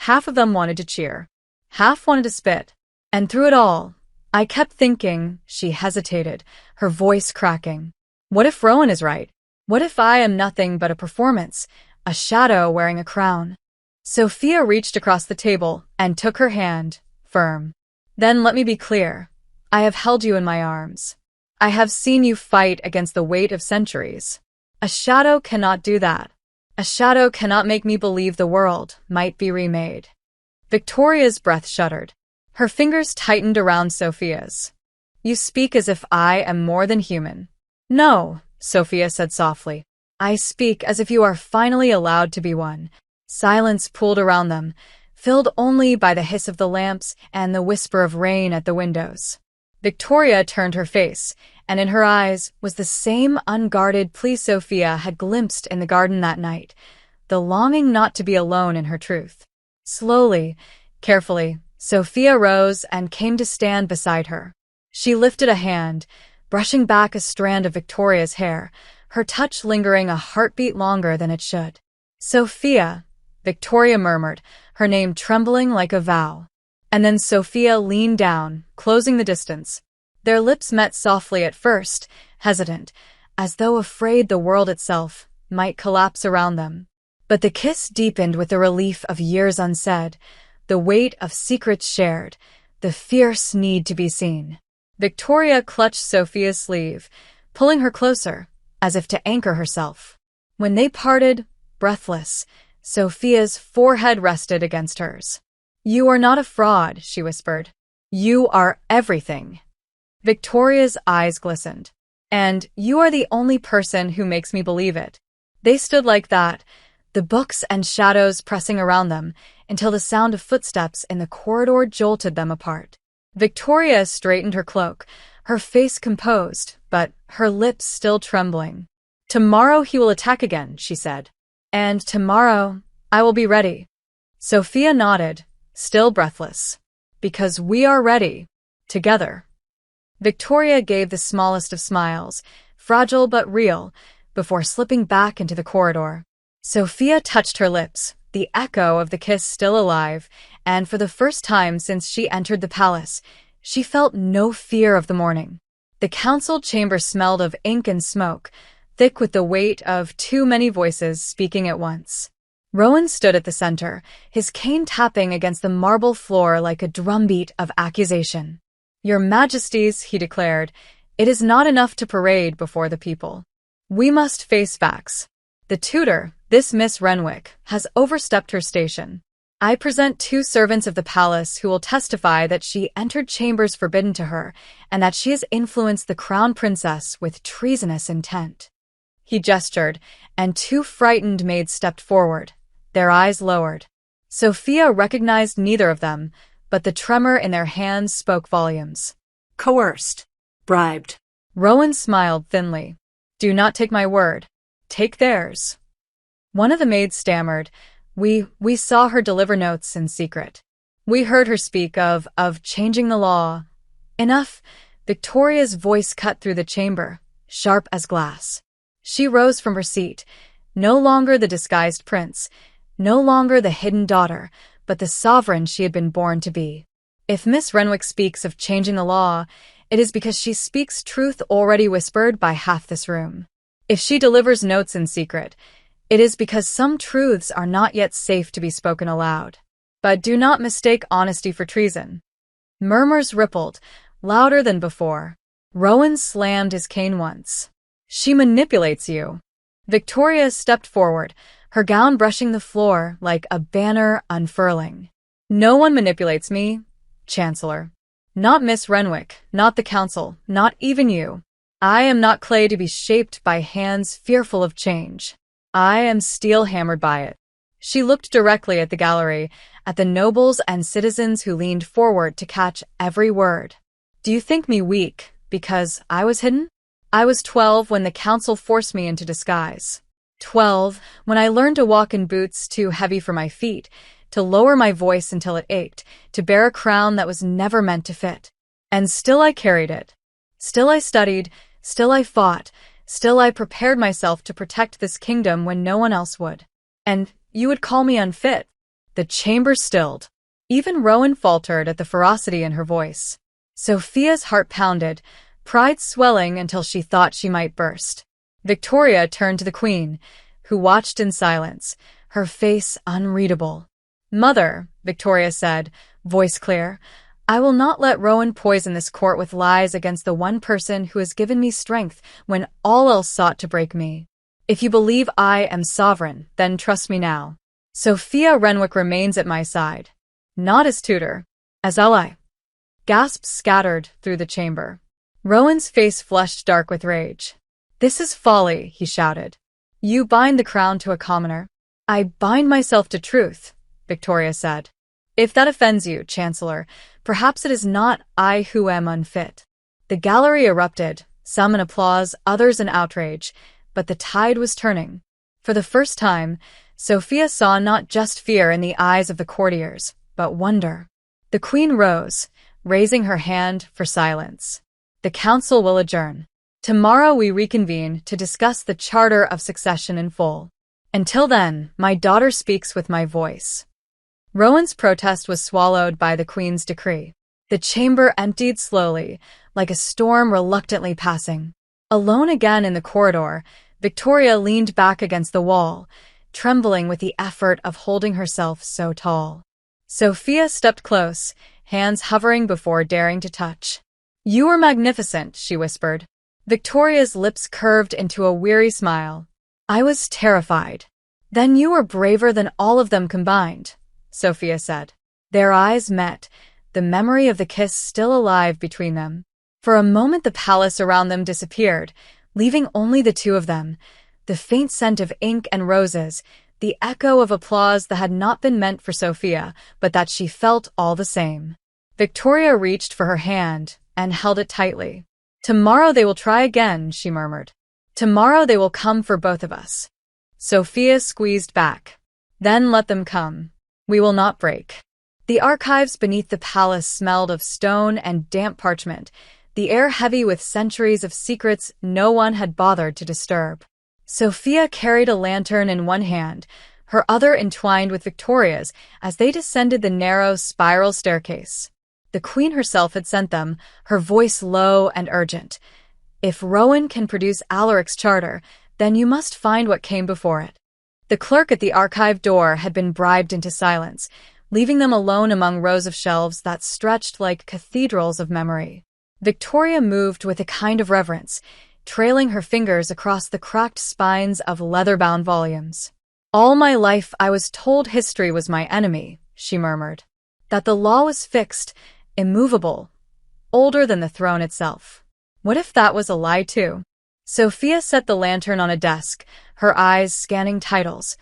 Half of them wanted to cheer. Half wanted to spit. And through it all, I kept thinking," she hesitated, her voice cracking. "What if Rowan is right? What if I am nothing but a performance, a shadow wearing a crown?" Sophia reached across the table and took her hand, firm. "Then let me be clear. I have held you in my arms. I have seen you fight against the weight of centuries. A shadow cannot do that. A shadow cannot make me believe the world might be remade." Victoria's breath shuddered. Her fingers tightened around Sophia's. "You speak as if I am more than human." "No," Sophia said softly. "I speak as if you are finally allowed to be one." Silence pooled around them, filled only by the hiss of the lamps and the whisper of rain at the windows. Victoria turned her face, and in her eyes was the same unguarded plea Sophia had glimpsed in the garden that night, the longing not to be alone in her truth. Slowly, carefully, Sophia rose and came to stand beside her. She lifted a hand, brushing back a strand of Victoria's hair, her touch lingering a heartbeat longer than it should. "Sophia," Victoria murmured, her name trembling like a vow. And then Sophia leaned down, closing the distance. Their lips met softly at first, hesitant, as though afraid the world itself might collapse around them. But the kiss deepened with the relief of years unsaid, the weight of secrets shared, the fierce need to be seen. Victoria clutched Sophia's sleeve, pulling her closer, as if to anchor herself. When they parted, breathless, Sophia's forehead rested against hers. "You are not a fraud," she whispered. "You are everything." Victoria's eyes glistened. "And you are the only person who makes me believe it." They stood like that, the books and shadows pressing around them, until the sound of footsteps in the corridor jolted them apart. Victoria straightened her cloak, her face composed, but her lips still trembling. "Tomorrow he will attack again," she said. "And tomorrow I will be ready." Sophia nodded, still breathless. "Because we are ready. Together." Victoria gave the smallest of smiles, fragile but real, before slipping back into the corridor. Sophia touched her lips, the echo of the kiss still alive, and for the first time since she entered the palace, she felt no fear of the morning. The council chamber smelled of ink and smoke, thick with the weight of too many voices speaking at once. Rowan stood at the center, his cane tapping against the marble floor like a drumbeat of accusation. "Your Majesties," he declared, "it is not enough to parade before the people. We must face facts. The tutor, this Miss Renwick, has overstepped her station. I present 2 servants of the palace who will testify that she entered chambers forbidden to her and that she has influenced the crown princess with treasonous intent." He gestured, and 2 frightened maids stepped forward, their eyes lowered. Sophia recognized neither of them, but the tremor in their hands spoke volumes. Coerced. Bribed. Rowan smiled thinly. "Do not take my word. Take theirs." One of the maids stammered, We saw her deliver notes in secret. We heard her speak of changing the law." "Enough." Victoria's voice cut through the chamber, sharp as glass. She rose from her seat, no longer the disguised prince, no longer the hidden daughter, but the sovereign she had been born to be. "If Miss Renwick speaks of changing the law, it is because she speaks truth already whispered by half this room. If she delivers notes in secret, it is because some truths are not yet safe to be spoken aloud. But do not mistake honesty for treason." Murmurs rippled, louder than before. Rowan slammed his cane once. "She manipulates you." Victoria stepped forward, her gown brushing the floor like a banner unfurling. "No one manipulates me, Chancellor. Not Miss Renwick, not the council, not even you. I am not clay to be shaped by hands fearful of change. I am steel hammered by it." She looked directly at the gallery, at the nobles and citizens who leaned forward to catch every word. "Do you think me weak because I was hidden? I was 12 when the council forced me into disguise. 12 when I learned to walk in boots too heavy for my feet, to lower my voice until it ached, to bear a crown that was never meant to fit. And still I carried it. Still I studied, still I fought, still I prepared myself to protect this kingdom when no one else would. And you would call me unfit." The chamber stilled. Even Rowan faltered at the ferocity in her voice. Sophia's heart pounded, pride swelling until she thought she might burst. Victoria turned to the Queen, who watched in silence, her face unreadable. "Mother," Victoria said, voice clear, "I will not let Rowan poison this court with lies against the one person who has given me strength when all else sought to break me. If you believe I am sovereign, then trust me now. Sophia Renwick remains at my side, not as tutor, as ally." Gasps scattered through the chamber. Rowan's face flushed dark with rage. "This is folly," he shouted. "You bind the crown to a commoner." "I bind myself to truth," Victoria said. "If that offends you, Chancellor, perhaps it is not I who am unfit." The gallery erupted, some in applause, others in outrage, but the tide was turning. For the first time, Sophia saw not just fear in the eyes of the courtiers, but wonder. The Queen rose, raising her hand for silence. "The council will adjourn. Tomorrow we reconvene to discuss the Charter of Succession in full. Until then, my daughter speaks with my voice." Rowan's protest was swallowed by the Queen's decree. The chamber emptied slowly, like a storm reluctantly passing. Alone again in the corridor, Victoria leaned back against the wall, trembling with the effort of holding herself so tall. Sophia stepped close, hands hovering before daring to touch. "You are magnificent," she whispered. Victoria's lips curved into a weary smile. "I was terrified." "Then you were braver than all of them combined," Sophia said. Their eyes met, the memory of the kiss still alive between them. For a moment the palace around them disappeared, leaving only the two of them, the faint scent of ink and roses, the echo of applause that had not been meant for Sophia, but that she felt all the same. Victoria reached for her hand and held it tightly. "Tomorrow they will try again," she murmured. "Tomorrow they will come for both of us." Sophia squeezed back. "Then let them come. We will not break." The archives beneath the palace smelled of stone and damp parchment, the air heavy with centuries of secrets no one had bothered to disturb. Sophia carried a lantern in one hand, her other entwined with Victoria's as they descended the narrow spiral staircase. The Queen herself had sent them, her voice low and urgent. "If Rowan can produce Alaric's charter, then you must find what came before it." The clerk at the archive door had been bribed into silence, leaving them alone among rows of shelves that stretched like cathedrals of memory. Victoria moved with a kind of reverence, trailing her fingers across the cracked spines of leather-bound volumes. "All my life I was told history was my enemy," she murmured. "That the law was fixed, immovable, older than the throne itself. What if that was a lie too?" Sophia set the lantern on a desk, her eyes scanning titles,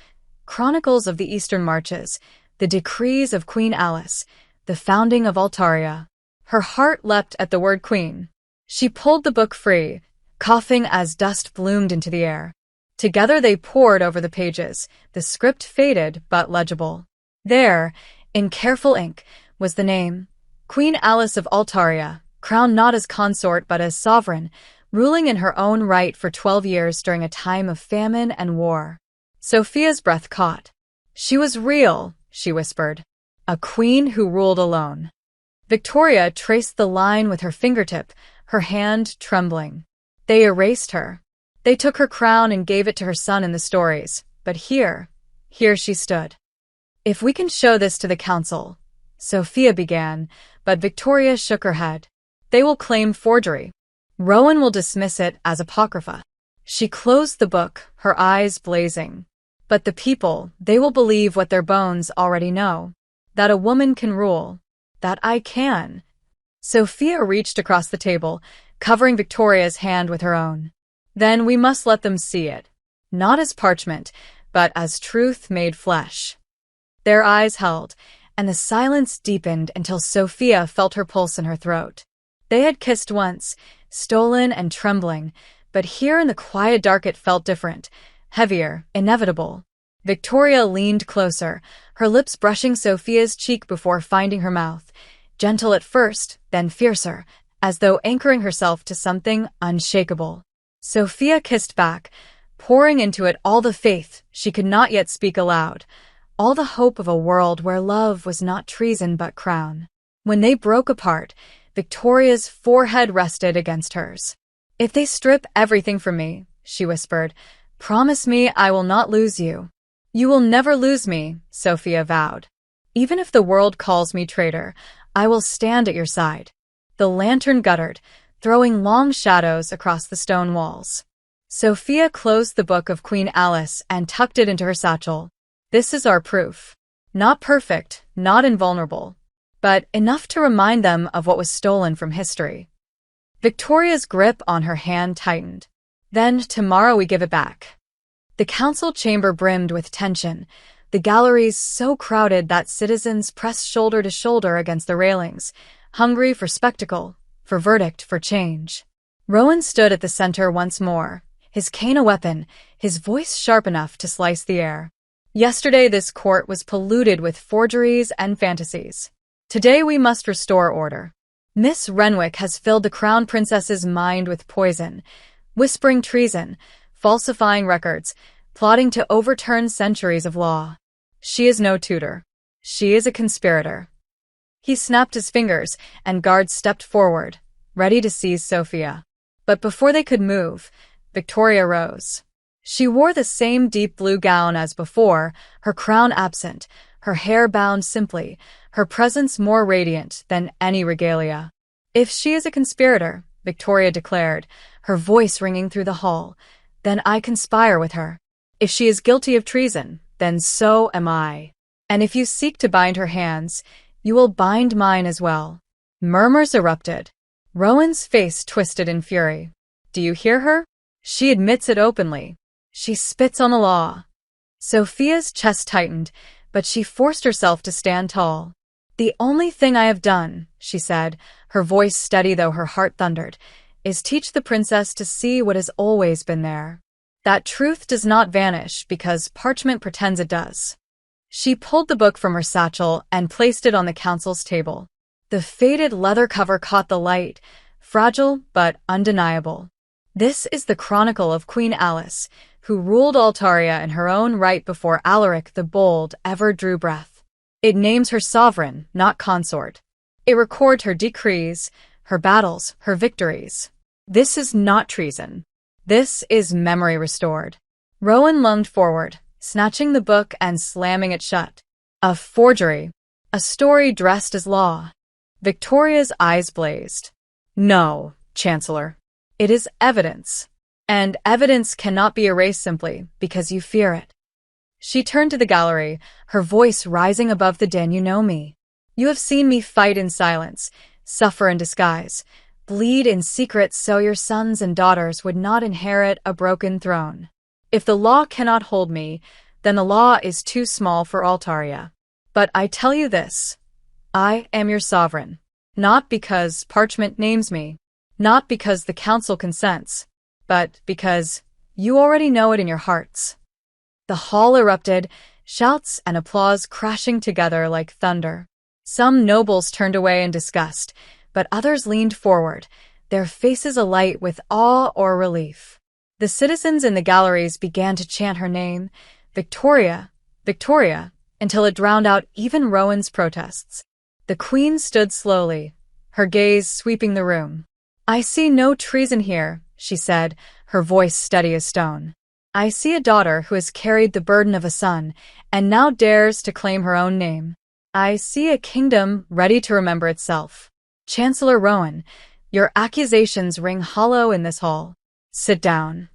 Chronicles of the Eastern Marches, the decrees of Queen Alice, the founding of Altaria. Her heart leapt at the word queen. She pulled the book free, coughing as dust bloomed into the air. Together they pored over the pages, the script faded but legible. There, in careful ink, was the name, Queen Alice of Altaria, crowned not as consort but as sovereign, ruling in her own right for 12 years during a time of famine and war. Sophia's breath caught. She was real, she whispered. A queen who ruled alone. Victoria traced the line with her fingertip, her hand trembling. They erased her. They took her crown and gave it to her son in the stories, but here she stood. "If we can show this to the council," Sophia began, but Victoria shook her head. "They will claim forgery. Rowan will dismiss it as apocrypha." She closed the book, her eyes blazing. But the people, they will believe what their bones already know. That a woman can rule. That I can. Sophia reached across the table, covering Victoria's hand with her own. Then we must let them see it. Not as parchment, but as truth made flesh. Their eyes held, and the silence deepened until Sophia felt her pulse in her throat. They had kissed once, stolen and trembling, but here in the quiet dark it felt different, heavier, inevitable. Victoria leaned closer, her lips brushing Sophia's cheek before finding her mouth, gentle at first, then fiercer, as though anchoring herself to something unshakable. Sophia kissed back, pouring into it all the faith she could not yet speak aloud, all the hope of a world where love was not treason but crown. When they broke apart, Victoria's forehead rested against hers. "If they strip everything from me," she whispered, "promise me I will not lose you." "You will never lose me," Sophia vowed. "Even if the world calls me traitor, I will stand at your side." The lantern guttered, throwing long shadows across the stone walls. Sophia closed the book of Queen Alice and tucked it into her satchel. "This is our proof. Not perfect, not invulnerable, but enough to remind them of what was stolen from history." Victoria's grip on her hand tightened. "Then tomorrow we give it back." The council chamber brimmed with tension, the galleries so crowded that citizens pressed shoulder to shoulder against the railings, hungry for spectacle, for verdict, for change. Rowan stood at the center once more, his cane a weapon, his voice sharp enough to slice the air. "Yesterday this court was polluted with forgeries and fantasies. Today we must restore order. Miss Renwick has filled the crown princess's mind with poison, whispering treason, falsifying records, plotting to overturn centuries of law. She is no tutor. She is a conspirator." He snapped his fingers, and guards stepped forward, ready to seize Sophia. But before they could move, Victoria rose. She wore the same deep blue gown as before, her crown absent, her hair bound simply, her presence more radiant than any regalia. "If she is a conspirator," Victoria declared, her voice ringing through the hall, "then I conspire with her. If she is guilty of treason, then so am I. And if you seek to bind her hands, you will bind mine as well." Murmurs erupted. Rowan's face twisted in fury. "Do you hear her? She admits it openly. She spits on the law." Sophia's chest tightened, but she forced herself to stand tall. "The only thing I have done," she said, her voice steady though her heart thundered, "is teach the princess to see what has always been there. That truth does not vanish because parchment pretends it does." She pulled the book from her satchel and placed it on the council's table. The faded leather cover caught the light, fragile but undeniable. "This is the chronicle of Queen Alice, who ruled Altaria in her own right before Alaric the Bold ever drew breath. It names her sovereign, not consort. It records her decrees, her battles, her victories. This is not treason. This is memory restored." Rowan lunged forward, snatching the book and slamming it shut. "A forgery. A story dressed as law." Victoria's eyes blazed. "No, Chancellor. It is evidence. And evidence cannot be erased simply because you fear it." She turned to the gallery, her voice rising above the din. "You know me. You have seen me fight in silence, suffer in disguise, bleed in secret so your sons and daughters would not inherit a broken throne. If the law cannot hold me, then the law is too small for Altaria. But I tell you this, I am your sovereign. Not because parchment names me, not because the council consents, but because you already know it in your hearts." The hall erupted, shouts and applause crashing together like thunder. Some nobles turned away in disgust, but others leaned forward, their faces alight with awe or relief. The citizens in the galleries began to chant her name, "Victoria, Victoria," until it drowned out even Rowan's protests. The queen stood slowly, her gaze sweeping the room. "I see no treason here," she said, her voice steady as stone. "I see a daughter who has carried the burden of a son and now dares to claim her own name. I see a kingdom ready to remember itself. Chancellor Rowan, your accusations ring hollow in this hall. Sit down."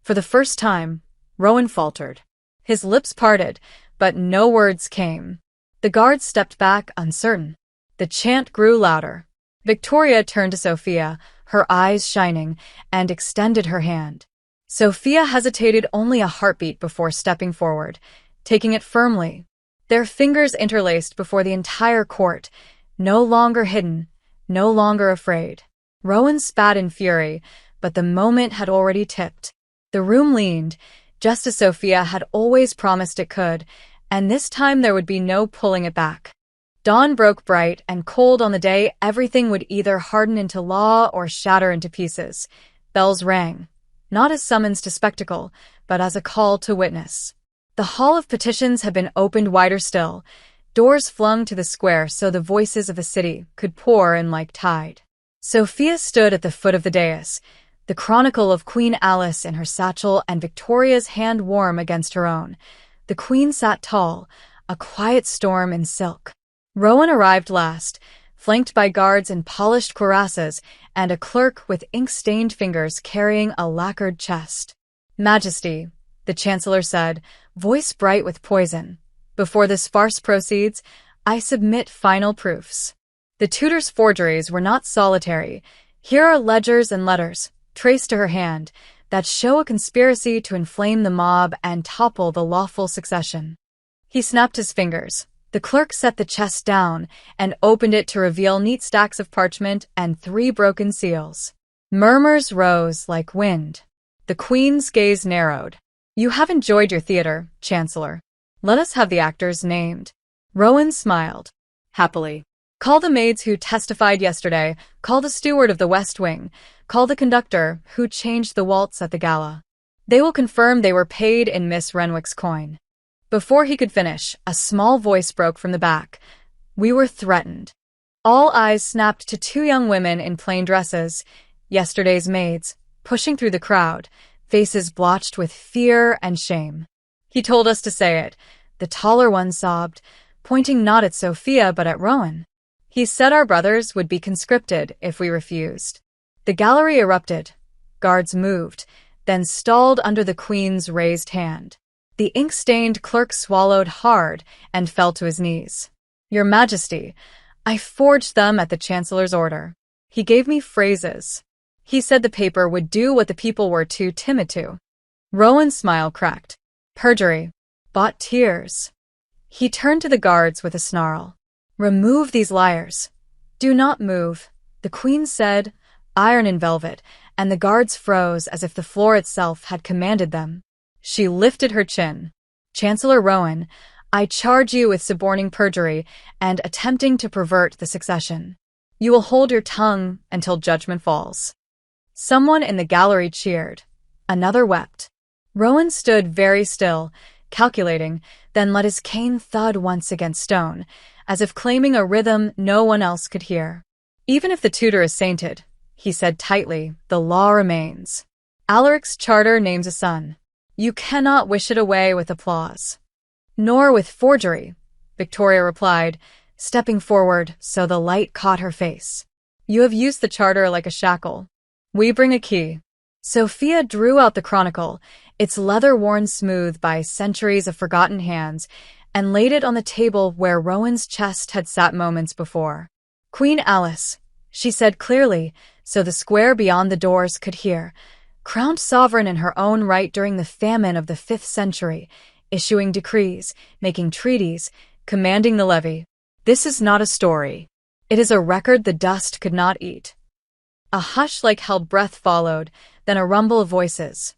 For the first time, Rowan faltered. His lips parted, but no words came. The guards stepped back, uncertain. The chant grew louder. Victoria turned to Sophia, her eyes shining, and extended her hand. Sophia hesitated only a heartbeat before stepping forward, taking it firmly. Their fingers interlaced before the entire court, no longer hidden, no longer afraid. Rowan spat in fury, but the moment had already tipped. The room leaned, just as Sophia had always promised it could, and this time there would be no pulling it back. Dawn broke bright and cold on the day everything would either harden into law or shatter into pieces. Bells rang, not as summons to spectacle, but as a call to witness. The hall of petitions had been opened wider still, doors flung to the square so the voices of the city could pour in like tide. Sophia stood at the foot of the dais, the chronicle of Queen Alice in her satchel and Victoria's hand warm against her own. The queen sat tall, a quiet storm in silk. Rowan arrived last, flanked by guards in polished cuirasses and a clerk with ink-stained fingers carrying a lacquered chest. "Majesty," the chancellor said, voice bright with poison. "Before this farce proceeds, I submit final proofs. The tutor's forgeries were not solitary. Here are ledgers and letters, traced to her hand, that show a conspiracy to inflame the mob and topple the lawful succession." He snapped his fingers. The clerk set the chest down and opened it to reveal neat stacks of parchment and 3 broken seals. Murmurs rose like wind. The queen's gaze narrowed. "You have enjoyed your theater, Chancellor. Let us have the actors named." Rowan smiled. Happily. "Call the maids who testified yesterday, call the steward of the West Wing, call the conductor who changed the waltz at the gala. They will confirm they were paid in Miss Renwick's coin." Before he could finish, a small voice broke from the back. "We were threatened." All eyes snapped to 2 young women in plain dresses, yesterday's maids, pushing through the crowd, faces blotched with fear and shame. "He told us to say it," the taller one sobbed, pointing not at Sophia but at Rowan. "He said our brothers would be conscripted if we refused." The gallery erupted. Guards moved, then stalled under the queen's raised hand. The ink-stained clerk swallowed hard and fell to his knees. "Your Majesty, I forged them at the Chancellor's order. He gave me phrases. He said the paper would do what the people were too timid to." Rowan's smile cracked. "Perjury. Bought tears." He turned to the guards with a snarl. "Remove these liars." "Do not move," the queen said, iron and velvet, and the guards froze as if the floor itself had commanded them. She lifted her chin. "Chancellor Rowan, I charge you with suborning perjury and attempting to pervert the succession. You will hold your tongue until judgment falls." Someone in the gallery cheered. Another wept. Rowan stood very still, calculating, then let his cane thud once against stone, as if claiming a rhythm no one else could hear. "Even if the tutor is sainted," he said tightly, "the law remains. Alaric's charter names a son. You cannot wish it away with applause." "Nor with forgery," Victoria replied, stepping forward so the light caught her face. "You have used the charter like a shackle. We bring a key." Sophia drew out the chronicle, its leather worn smooth by centuries of forgotten hands, and laid it on the table where Rowan's chest had sat moments before. "Queen Alice," she said clearly, so the square beyond the doors could hear, crowned sovereign in her own right during the famine of the 5th century, issuing decrees, making treaties, commanding the levy. This is not a story. It is a record the dust could not eat. A hush like held breath followed, then a rumble of voices.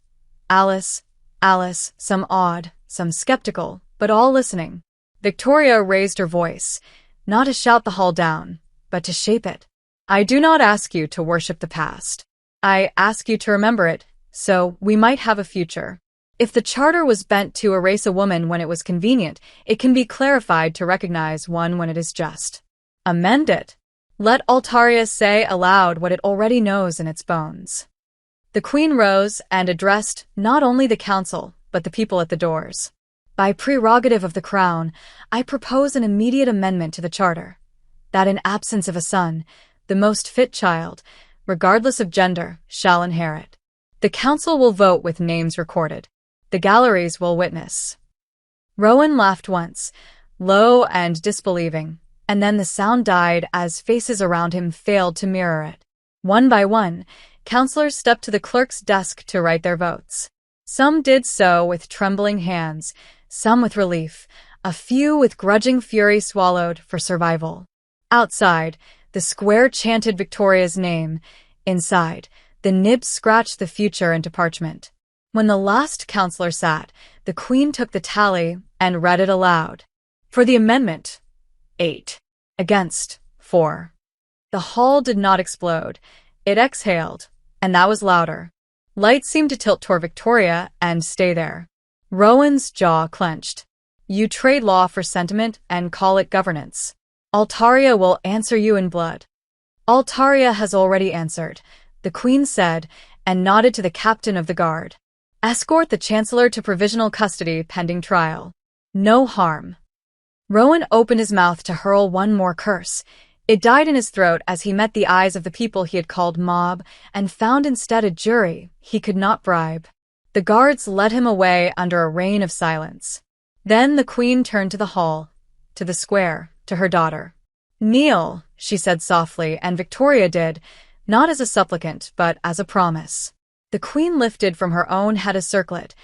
"Alice, Alice," some awed, some skeptical, but all listening. Victoria raised her voice, not to shout the hall down, but to shape it. "I do not ask you to worship the past. I ask you to remember it, so we might have a future. If the charter was bent to erase a woman when it was convenient, it can be clarified to recognize one when it is just. Amend it. Let Altaria say aloud what it already knows in its bones." The queen rose and addressed not only the council, but the people at the doors. "By prerogative of the crown, I propose an immediate amendment to the charter, that in absence of a son, the most fit child, regardless of gender, shall inherit. The council will vote with names recorded. The galleries will witness." Rowan laughed once, low and disbelieving, and then the sound died as faces around him failed to mirror it. One by one, counselors stepped to the clerk's desk to write their votes. Some did so with trembling hands, some with relief, a few with grudging fury swallowed for survival. Outside, the square chanted Victoria's name. Inside, the nibs scratched the future into parchment. When the last counselor sat, the Queen took the tally and read it aloud. For the amendment, 8. Against, 4. The hall did not explode. It exhaled, and that was louder. Lights seemed to tilt toward Victoria and stay there. Rowan's jaw clenched. You trade law for sentiment and call it governance. Altaria will answer you in blood. Altaria has already answered, the Queen said, and nodded to the captain of the guard. Escort the Chancellor to provisional custody pending trial. No harm. Rowan opened his mouth to hurl one more curse. It died in his throat as he met the eyes of the people he had called mob and found instead a jury he could not bribe. The guards led him away under a rain of silence. Then the Queen turned to the hall, to the square, to her daughter. Kneel, she said softly, and Victoria did, not as a supplicant, but as a promise. The Queen lifted from her own head a circlet,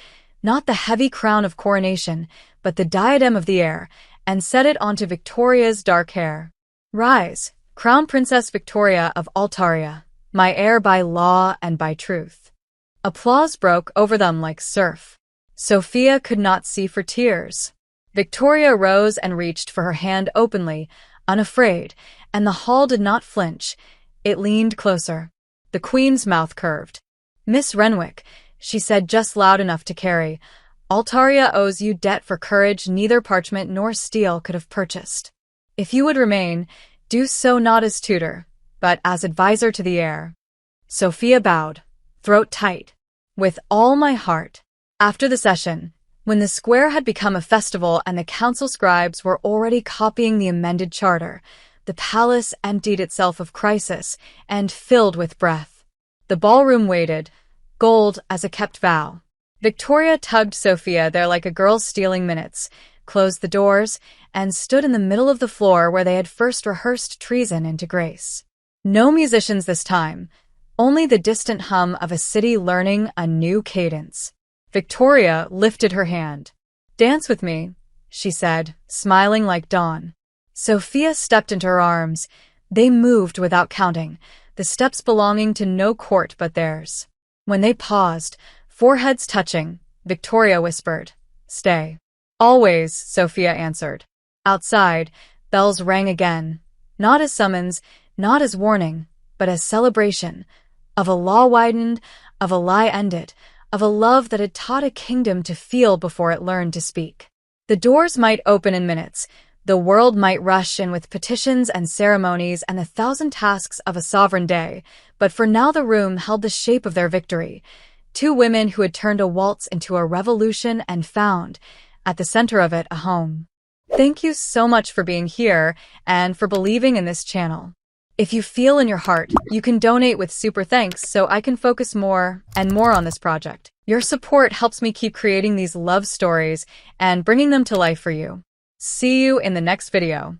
not the heavy crown of coronation, but the diadem of the air, and set it onto Victoria's dark hair. Rise, Crown Princess Victoria of Altaria, my heir by law and by truth. Applause broke over them like surf. Sophia could not see for tears. Victoria rose and reached for her hand openly, unafraid, and the hall did not flinch. It leaned closer. The Queen's mouth curved. Miss Renwick, she said just loud enough to carry, Altaria owes you debt for courage neither parchment nor steel could have purchased. If you would remain, do so not as tutor, but as advisor to the heir. Sophia bowed, throat tight. With all my heart. After the session, when the square had become a festival and the council scribes were already copying the amended charter, the palace emptied itself of crisis and filled with breath. The ballroom waited, gold as a kept vow. Victoria tugged Sophia there like a girl stealing minutes, closed the doors, and stood in the middle of the floor where they had first rehearsed treason into grace. No musicians this time, only the distant hum of a city learning a new cadence. Victoria lifted her hand. Dance with me, she said, smiling like dawn. Sophia stepped into her arms. They moved without counting, the steps belonging to no court but theirs. When they paused, foreheads touching, Victoria whispered, Stay. Always, Sophia answered. Outside, bells rang again, not as summons, not as warning, but as celebration, of a law widened, of a lie ended, of a love that had taught a kingdom to feel before it learned to speak. The doors might open in minutes, the world might rush in with petitions and ceremonies and the thousand tasks of a sovereign day, but for now the room held the shape of their victory. Two women who had turned a waltz into a revolution and found, at the center of it, a home. Thank you so much for being here and for believing in this channel. If you feel in your heart, you can donate with super thanks so I can focus more and more on this project. Your support helps me keep creating these love stories and bringing them to life for you. See you in the next video.